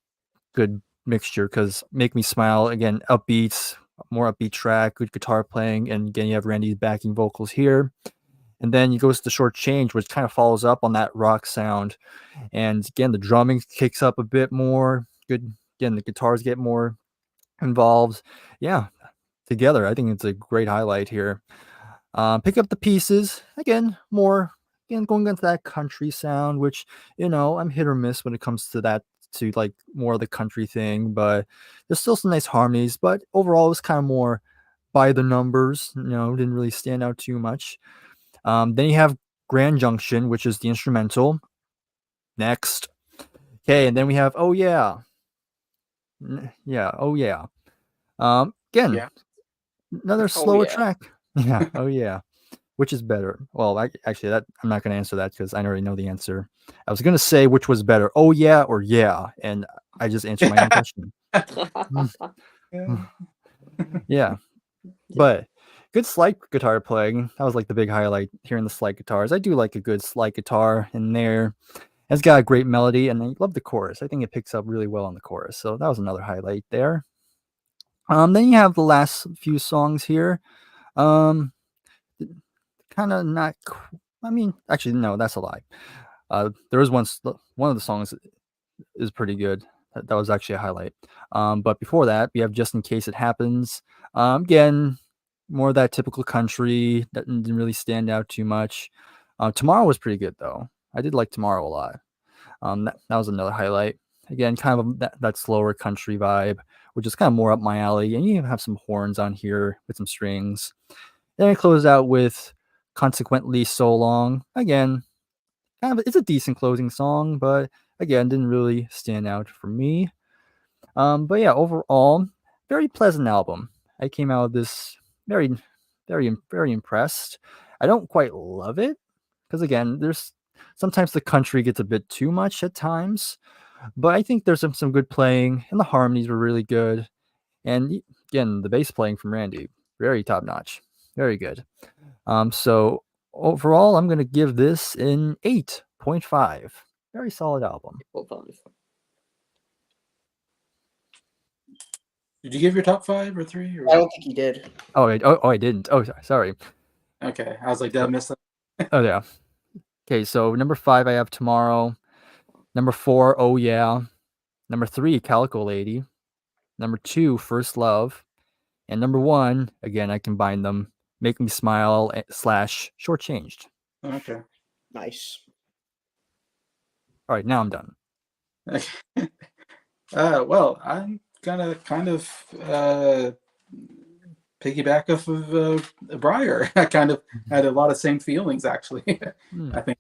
good mixture. Because Make Me Smile, again, more upbeat track, good guitar playing, and again, you have Randy's backing vocals here. And then you go to the Short Change, which kind of follows up on that rock sound. And again, the drumming kicks up a bit more. Good. Again, the guitars get more involved. Yeah, together, I think it's a great highlight here. Pick Up the Pieces. Again, going into that country sound, which, I'm hit or miss when it comes to that, to like more of the country thing. But there's still some nice harmonies. But overall, it was kind of more by the numbers. Didn't really stand out too much. Then you have Grand Junction, which is the instrumental. Next. Okay, and then we have Oh Yeah. Yeah, Oh Yeah. Again, Yeah. another slower yeah. track. Yeah, Oh Yeah. Which is better? Well, actually, I'm not going to answer that because I already know the answer. I was going to say which was better, Oh Yeah or Yeah, and I just answered my own question. Yeah. But good slide guitar playing. That was like the big highlight, hearing the slide guitars. I do like a good slide guitar in there. It's got a great melody, and I love the chorus. I think it picks up really well on the chorus. So that was another highlight there. Then you have the last few songs here. Kind of not. I mean, actually, no, that's a lie. There was one of the songs is pretty good. That was actually a highlight. But before that, we have Just in Case It Happens. Again, more of that typical country that didn't really stand out too much. Tomorrow was pretty good though. I did like Tomorrow a lot. That was another highlight. Again, kind of that slower country vibe, which is kind of more up my alley. And you even have some horns on here with some strings. Then I close out with Consequently So Long. Again, it's a decent closing song, but again, didn't really stand out for me. But yeah, overall, very pleasant album. I came out of this very, very, very impressed. I don't quite love it because again, there's sometimes the country gets a bit too much at times, but I think there's some good playing and the harmonies were really good. And again, the bass playing from Randy, very top notch, very good. So overall, I'm gonna give this an 8.5. Very solid album. 4.5. Did you give your top 5 or 3? Or... I don't think he did. Oh, I didn't. Oh, sorry. Okay, I was like, did I miss that? Oh yeah. Okay, so number 5 I have Tomorrow. Number 4, Oh Yeah. Number 3, Calico Lady. Number 2, First Love. And number 1, again, I combine them, Make Me Smile / Shortchanged. Okay. Nice. All right, now I'm done. Okay. Well, I'm gonna kind of piggyback off of Bryer. I kind of had a lot of same feelings, actually. I think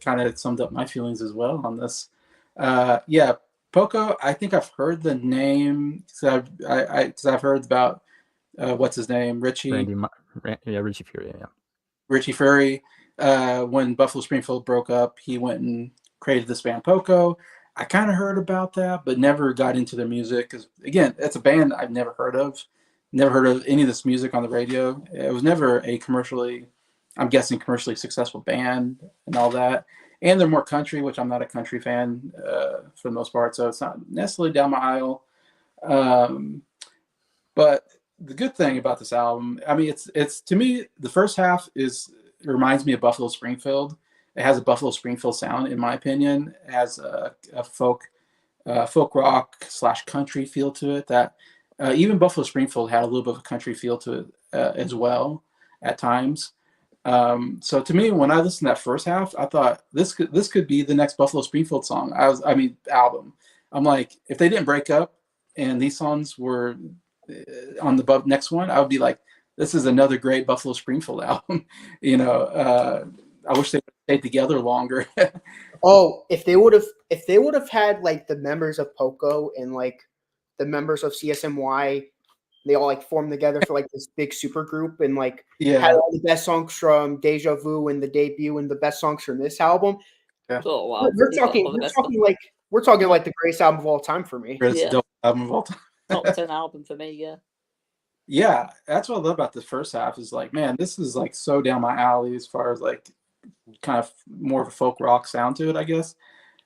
kind of summed up my feelings as well on this. Yeah, Poco. I think I've heard the name. So I've heard about what's his name, Richie. Richie Fury. Yeah. Richie Fury. When Buffalo Springfield broke up, he went and created this band Poco. I kind of heard about that, but never got into their music because, again, it's a band I've never heard of. Never heard of any of this music on the radio. It was never a commercially successful band and all that. And they're more country, which I'm not a country fan for the most part, so it's not necessarily down my aisle. But the good thing about this album, I mean, it's to me, the first half reminds me of Buffalo Springfield. It has a Buffalo Springfield sound, in my opinion. It has a folk rock / country feel to it that even Buffalo Springfield had a little bit of a country feel to it as well at times. So to me, when I listened to that first half, I thought this could be the next Buffalo Springfield song. Album. I'm like, if they didn't break up and these songs were on the next one, I would be like, this is another great Buffalo Springfield album. I wish they would have stayed together longer. Oh, if they would have had like the members of Poco and like the members of CSMY, they all like formed together for like this big super group and like had all the best songs from Deja Vu and the debut and the best songs from this album. Yeah. Oh wow. We're talking like the greatest album of all time for me. Greatest album of all time. Top 10 album for me, yeah. Yeah, that's what I love about the first half is like, man, this is like so down my alley as far as like kind of more of a folk rock sound to it, I guess.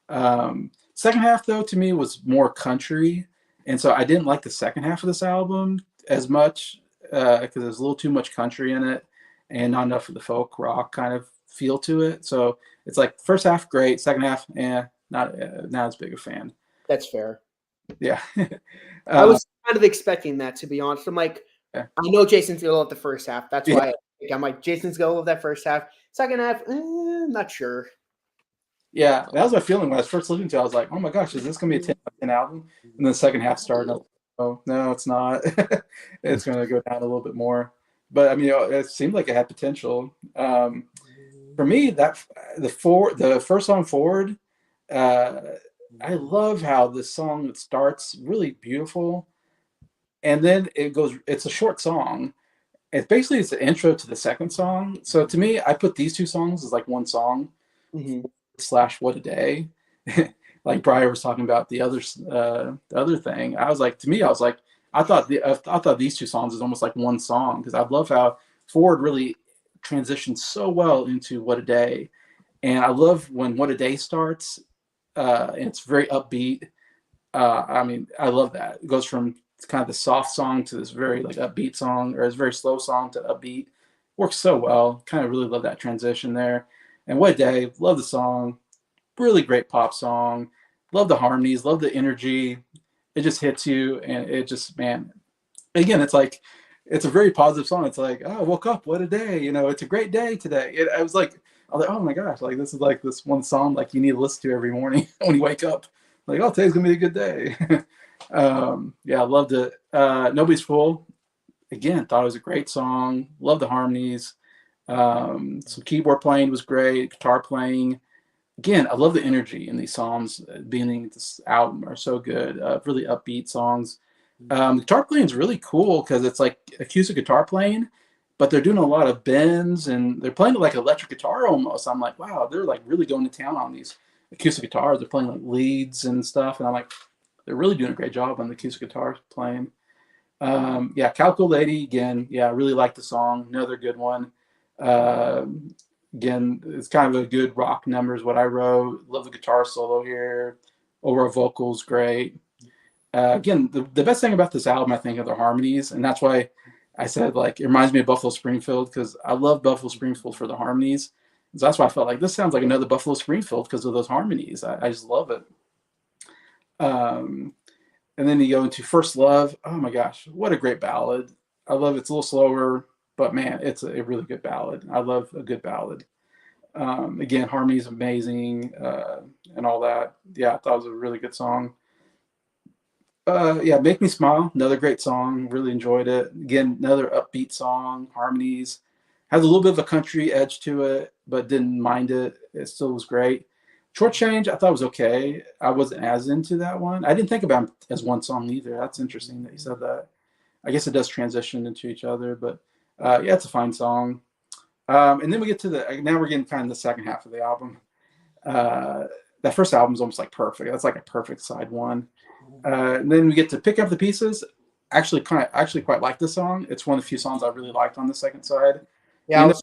Second half though to me was more country, and so I didn't like the second half of this album as much because there's a little too much country in it and not enough of the folk rock kind of feel to it. So it's like first half great, second half not as big a fan. That's fair. Yeah. I was kind of expecting that, to be honest. I'm like, I know Jason's gonna love the first half. That's why I'm like, Jason's gonna love that first half. Second half, not sure. Yeah, that was my feeling when I was first listening to it. I was like, oh my gosh, is this gonna be a 10 album? And then the second half started. I was like, oh no, it's not. It's gonna go down a little bit more. But I mean, it seemed like it had potential. For me, that the first song Forward, I love how this song starts really beautiful, and then it goes. It's a short song. It's the intro to the second song. So to me, I put these two songs as like one song. / What a Day. Like Bryer was talking about the other thing. I was like, I thought these two songs is almost like one song because I love how Forward really transitions so well into What a Day, and I love when What a Day starts. And it's very upbeat. I mean, I love that. It goes from kind of the soft song to this very like upbeat song, or this very slow song to upbeat. Works so well. Kind of really love that transition there. And What a Day, love the song. Really great pop song. Love the harmonies, love the energy. It just hits you, and it just, man. Again, it's like, it's a very positive song. It's like, oh, I woke up, what a day. It's a great day today. I was like, oh my gosh, like this is like this one song like you need to listen to every morning when you wake up. Like, oh, today's gonna be a good day. Yeah, I loved it. Nobody's Fool. Again, thought it was a great song. Love the harmonies. Some keyboard playing was great. Guitar playing. Again, I love the energy in these songs. Beginning this album are so good. Really upbeat songs. Guitar playing is really cool because it's like acoustic guitar playing, but they're doing a lot of bends and they're playing it like electric guitar almost. I'm like, wow, they're like really going to town on these acoustic guitars. They're playing like leads and stuff, and I'm like, they're really doing a great job on the acoustic guitar playing. Yeah, Calico Lady again. Yeah, I really like the song. Another good one. Again, it's kind of a good rock number is what I wrote. Love the guitar solo here. Overall vocals great. Again, the best thing about this album, I think, are the harmonies, and that's why I said like it reminds me of Buffalo Springfield because I love Buffalo Springfield for the harmonies. So that's why I felt like this sounds like another Buffalo Springfield because of those harmonies. I just love it. Um, and then you go into First Love. Oh my gosh, what a great ballad! I love it. It's a little slower, but man, it's a really good ballad. I love a good ballad. Again, harmony's amazing and all that. Yeah, I thought it was a really good song. Yeah, Make Me Smile, another great song. Really enjoyed it. Again, another upbeat song, harmonies. Has a little bit of a country edge to it, but didn't mind it. It still was great. Short Change, I thought was okay. I wasn't as into that one. I didn't think about it as one song either. That's interesting that you said that. I guess it does transition into each other, but yeah, it's a fine song. And then we get to now we're getting kind of the second half of the album. Uh, that first album is almost like perfect. That's like a perfect side one. And then we get to Pick Up the Pieces. Actually quite like this song. It's one of the few songs I really liked on the second side. Yeah, You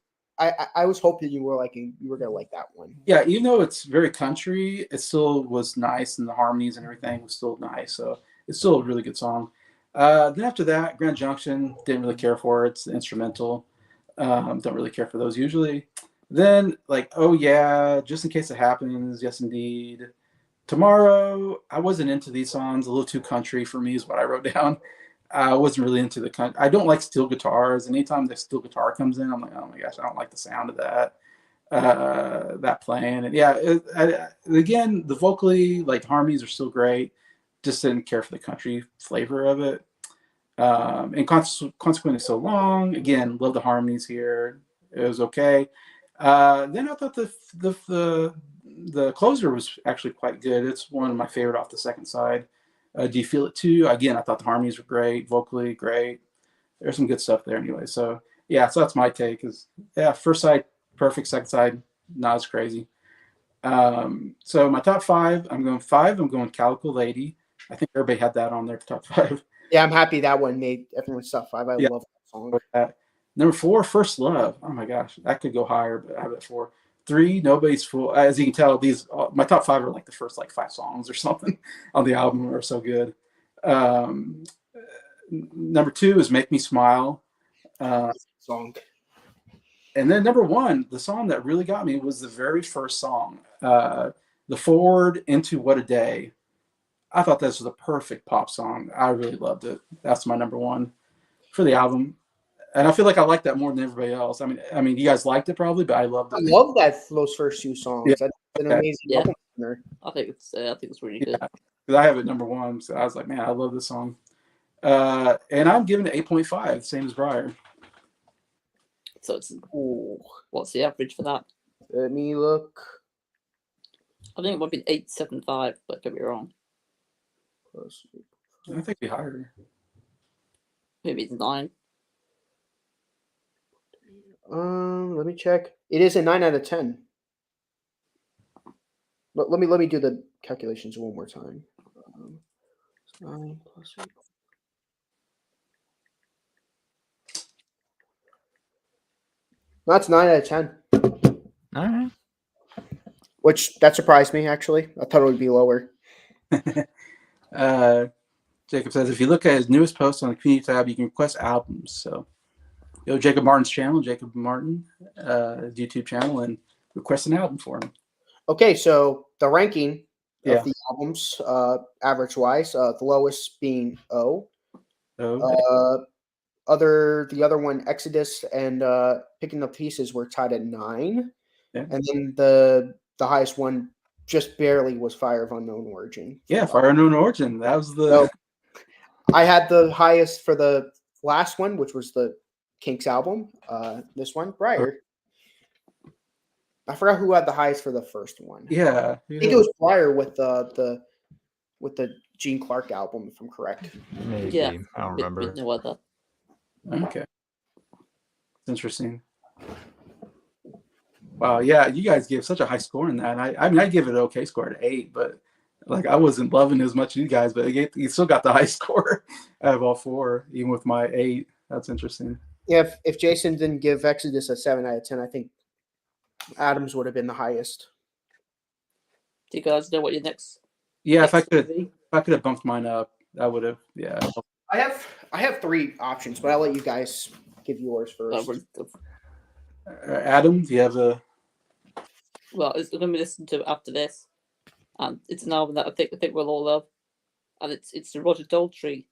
I was hoping you were gonna like that one. Yeah, even though it's very country, it still was nice, and the harmonies and everything was still nice. So it's still a really good song. Then after that, Grand Junction, didn't really care for it. It's instrumental. Don't really care for those usually. Then like, oh yeah, just in case it happens, yes indeed. Tomorrow, I wasn't into these songs. A little too country for me is what I wrote down. I wasn't really into the country. I don't like steel guitars. Anytime the steel guitar comes in, I'm like, oh my gosh, I don't like the sound of that. That playing, and yeah, again, the vocally like harmonies are still great. Just didn't care for the country flavor of it. And consequently, so long. Again, love the harmonies here. It was okay. Then I thought the closer was actually quite good. It's one of my favorite off the second side. Do you feel it too? Again, I thought the harmonies were great, vocally great. There's some good stuff there anyway. So yeah, so that's my take. Is yeah, first side perfect, second side not as crazy. So my top five, I'm going five. I'm going Calico Lady. I think everybody had that on their top five. Yeah, I'm happy that one made everyone's top five. I love that song. Number four, First Love. Oh my gosh, that could go higher, but I have it four. Three, Nobody's Fool. As you can tell, these my top five are like the first like five songs or something on the album are so good. Number two is Make Me Smile. Song. And then number one, the song that really got me was the very first song, the forward into What a Day. I thought this was a perfect pop song. I really loved it. That's my number one for the album. And I feel like I like that more than everybody else. I mean, you guys liked it probably, but I loved it. I love those first two songs. Yeah. That's an amazing album opener. I think it's really good. Because I have it number one, so I was like, man, I love this song. And I'm giving it 8.5, same as Bryer. So it's what's the average for that? Let me look. I think it might be 8.75, but I could be wrong. I think it'd be higher. Maybe it's 9. Let me check. It is a 9 out of 10. But let me do the calculations one more time. 9 plus 8. That's 9 out of 10. All right. Which that surprised me actually. I thought it would be lower. Jacob says if you look at his newest post on the community tab, you can request albums. So go to Jacob Martin's channel, Jacob Martin, YouTube channel, and request an album for him. Okay, so the ranking of the albums, average wise, the lowest being O. Oh. The other one, Exodus and Picking Up Pieces, were tied at 9. Yeah. And then the highest one just barely was Fire of Unknown Origin. Yeah, Fire of Unknown Origin. That was the. So I had the highest for the last one, which was the Kinks album. This one, Bryer. I forgot who had the highest for the first one. Yeah. I think it was Bryer with the Gene Clark album, if I'm correct. Maybe. Yeah. I don't remember. No other. Okay. Interesting. Wow. Yeah, you guys gave such a high score in that. I mean, I give it an okay score at 8, but Like I wasn't loving it as much as you guys, but he still got the high score out of all four, even with my 8. That's interesting. Yeah, if Jason didn't give Exodus a 7 out of 10, I think Adams would have been the highest. Do you guys know what your next? Yeah, if I next would could, be? if I could have bumped mine up, I would have. Yeah. I have 3 options, but I'll let you guys give yours first. Adam, do you have a? Well, it's going to be listened to after this, and it's an album that I think we'll all love, and it's the Roger Daltrey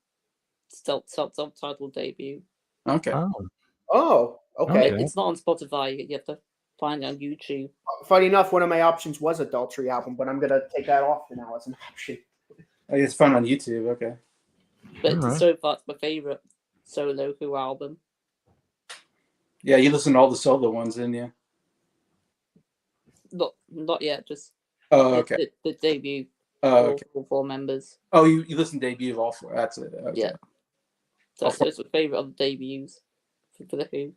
self-titled debut. Okay. Oh, okay. Okay. It's not on Spotify. You have to find it on YouTube. Funny enough, one of my options was a Daltrey album, but I'm gonna take that off now as an option. It's fun on YouTube. Okay. But Alright. so far, it's my favorite solo Who album. Yeah, you listened to all the solo ones, didn't you? Not yet, just Oh, okay. the debut. Oh, okay. All 4 members. Oh, you listened to debut of all 4. That's it. Okay. Yeah. So it's my favorite of the debuts for the Who.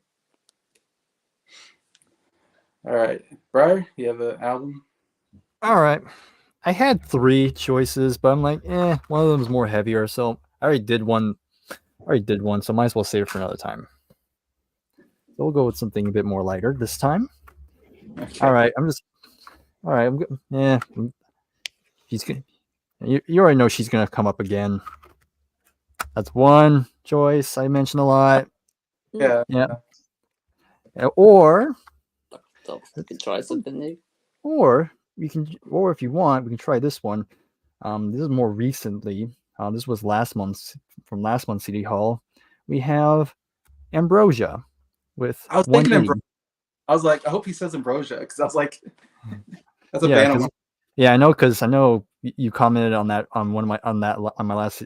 All right, Bryer, you have an album? All right. I had 3 choices, but I'm like, one of them is more heavier. So I already did one, so might as well save it for another time. So we'll go with something a bit more lighter this time. Okay. All right. I'm good. Yeah. She's gonna. You already know she's gonna come up again. That's one choice I mentioned a lot. Yeah. Yeah. Or So we can try something new. or if you want, we can try this one. This is more recently. This was from last month's City Hall. We have Ambrosia with I was thinking 180. I was like, I hope he says Ambrosia because I was like, that's a Yeah, band. 'cause- yeah, I know because I know you commented on that on my last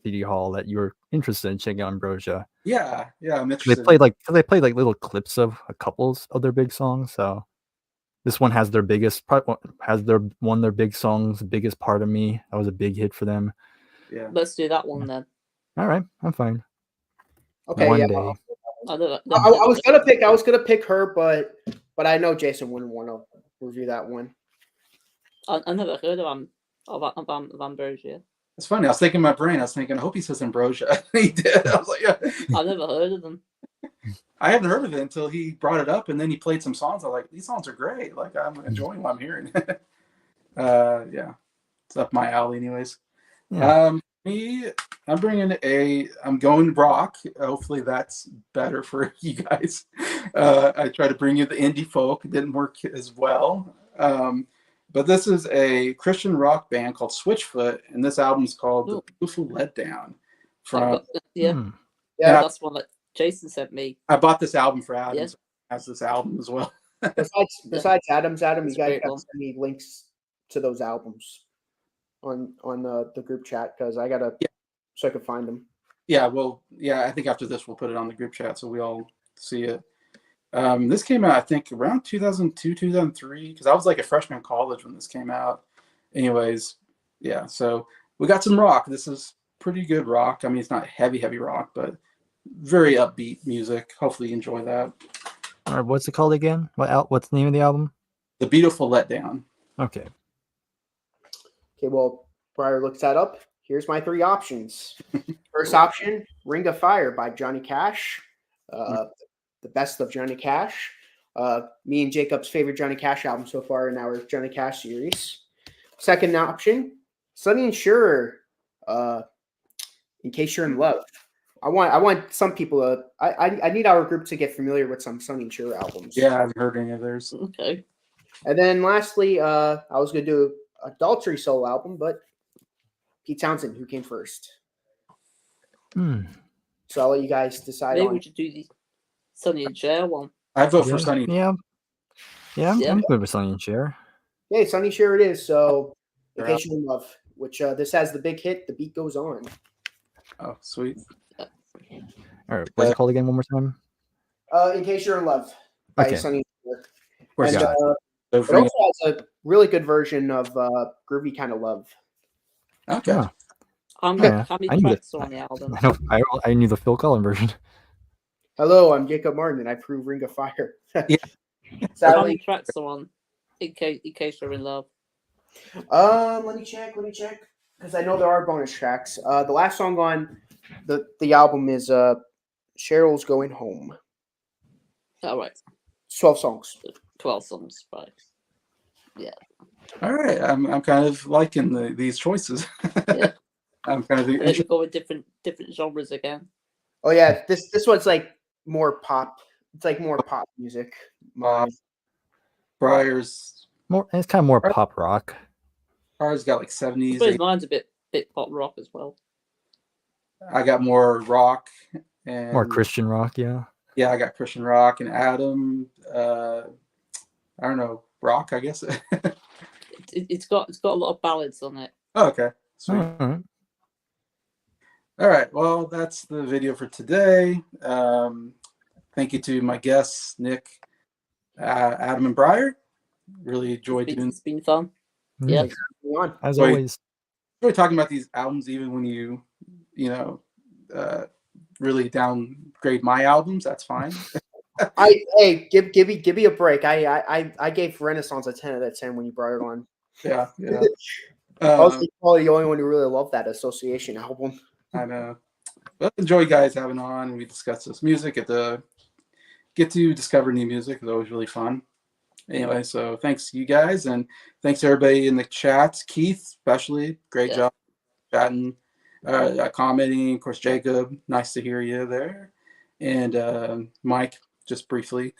City Hall that you were interested in checking out Ambrosia. Yeah, I'm They interested. played like little clips of a couple of their big songs. So this one has their big songs, Biggest Part of Me. That was a big hit for them. Yeah. Let's do that one then. All right, I'm fine. Okay, One yeah. day. I was gonna pick her, but I know Jason wouldn't want to review that one. I never heard of Ambrosia. It's funny. I was thinking in my brain, I was thinking, I hope he says Ambrosia. He did. I was like, yeah. I never heard of them. I hadn't heard of it until he brought it up, and then he played some songs. I was like, these songs are great. Like, I'm enjoying what I'm hearing. Yeah, it's up my alley, anyways. Yeah. I'm going rock. Hopefully, that's better for you guys. I tried to bring you the indie folk. It didn't work as well. But this is a Christian rock band called Switchfoot, and this album is called The Beautiful Letdown. Yeah, That's one that Jason sent me. I bought this album for Adam. Yeah. So he has this album as well. besides Adam, you guys great got one. to send me links to those albums on the group chat because I gotta so I can find them. Yeah, well, I think after this we'll put it on the group chat so we all see it. This came out, I think, around 2002, 2003, because I was like a freshman in college when this came out. Anyways, yeah, so we got some rock. This is pretty good rock. I mean, it's not heavy rock, but very upbeat music. Hopefully you enjoy that. All right, what's it called again? What's the name of the album? The Beautiful Letdown. Okay. Okay, well, Bryer looks that up. Here's my 3 options. First option, Ring of Fire by Johnny Cash. The best of Johnny Cash. Me and Jacob's favorite Johnny Cash album so far in our Johnny Cash series. Second option, Sonny and Cher. In Case You're in Love. I want some people to. I need our group to get familiar with some Sonny and Cher albums. Yeah, I haven't heard any of theirs. Okay. And then lastly, I was gonna do a Daltrey solo album, but Pete Townsend, who came first. So I'll let you guys decide. Maybe we should do the Sonny and Cher one. I vote for Sonny. Yeah, I'm Yeah. good with Sonny and Cher. Hey, Sonny Cher it is. So In Case You're in Love, which this has the big hit, The Beat Goes On. Oh, sweet. All right, what's it called again? One more time. In Case You're in Love by Okay. Sonny Cher. Where's And, that? it also has a really good version of Groovy Kind of Love. Okay. Yeah. How Yeah, many I knew tracks are on the album? I knew the Phil Collins version. Hello, I'm Jacob Martin, and I prove Ring of Fire. Yeah. How Sadly, many tracks are on In Case You're in Love? Let me check. Because I know there are bonus tracks. The last song on the album is Cheryl's Going Home. All right, 12 songs. 12 songs, right? All right, I'm kind of liking these choices. Yeah. I'm kind of And then we interested. go with different genres again. Oh yeah, this one's like more pop. It's like more pop music. Mine. Bryer's It's kind of more pop rock. got like I 70s. suppose mine's a bit pop rock as well. I got more rock and More Christian rock, yeah. Yeah, I got Christian rock and Adam. I don't know, rock, I guess. It's got a lot of ballads on it. Oh, okay, sweet. Alright. All right, well, that's the video for today. Thank you to my guests, Nick, Adam, and Bryer. Really enjoyed doing. It's been fun. Mm. Yeah. Go on. As Wait. always. Enjoy talking about these albums, even when you really downgrade my albums. That's fine. Hey, give me a break. I gave Renaissance a 10 out of 10 when you brought it on. Yeah. I was probably the only one who really loved that Association album. I know. But enjoy you guys having on, and we discuss this music. Get to discover new music is always really fun. Anyway, so thanks you guys, and thanks everybody in the chat. Keith, especially, great job chatting, commenting. Of course, Jacob, nice to hear you there, and Mike, just briefly,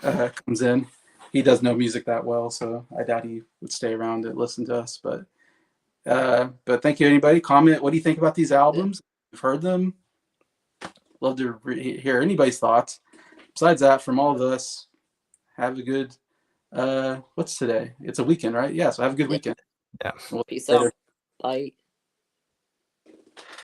comes in. He does know music that well, so I doubt he would stay around to listen to us. But thank you, anybody. Comment. What do you think about these albums? You've heard them. Love to hear anybody's thoughts. Besides that, from all of us, have a good. What's today? It's a weekend, right? Yeah. So have a good weekend. Yeah. We'll Peace out. Bye.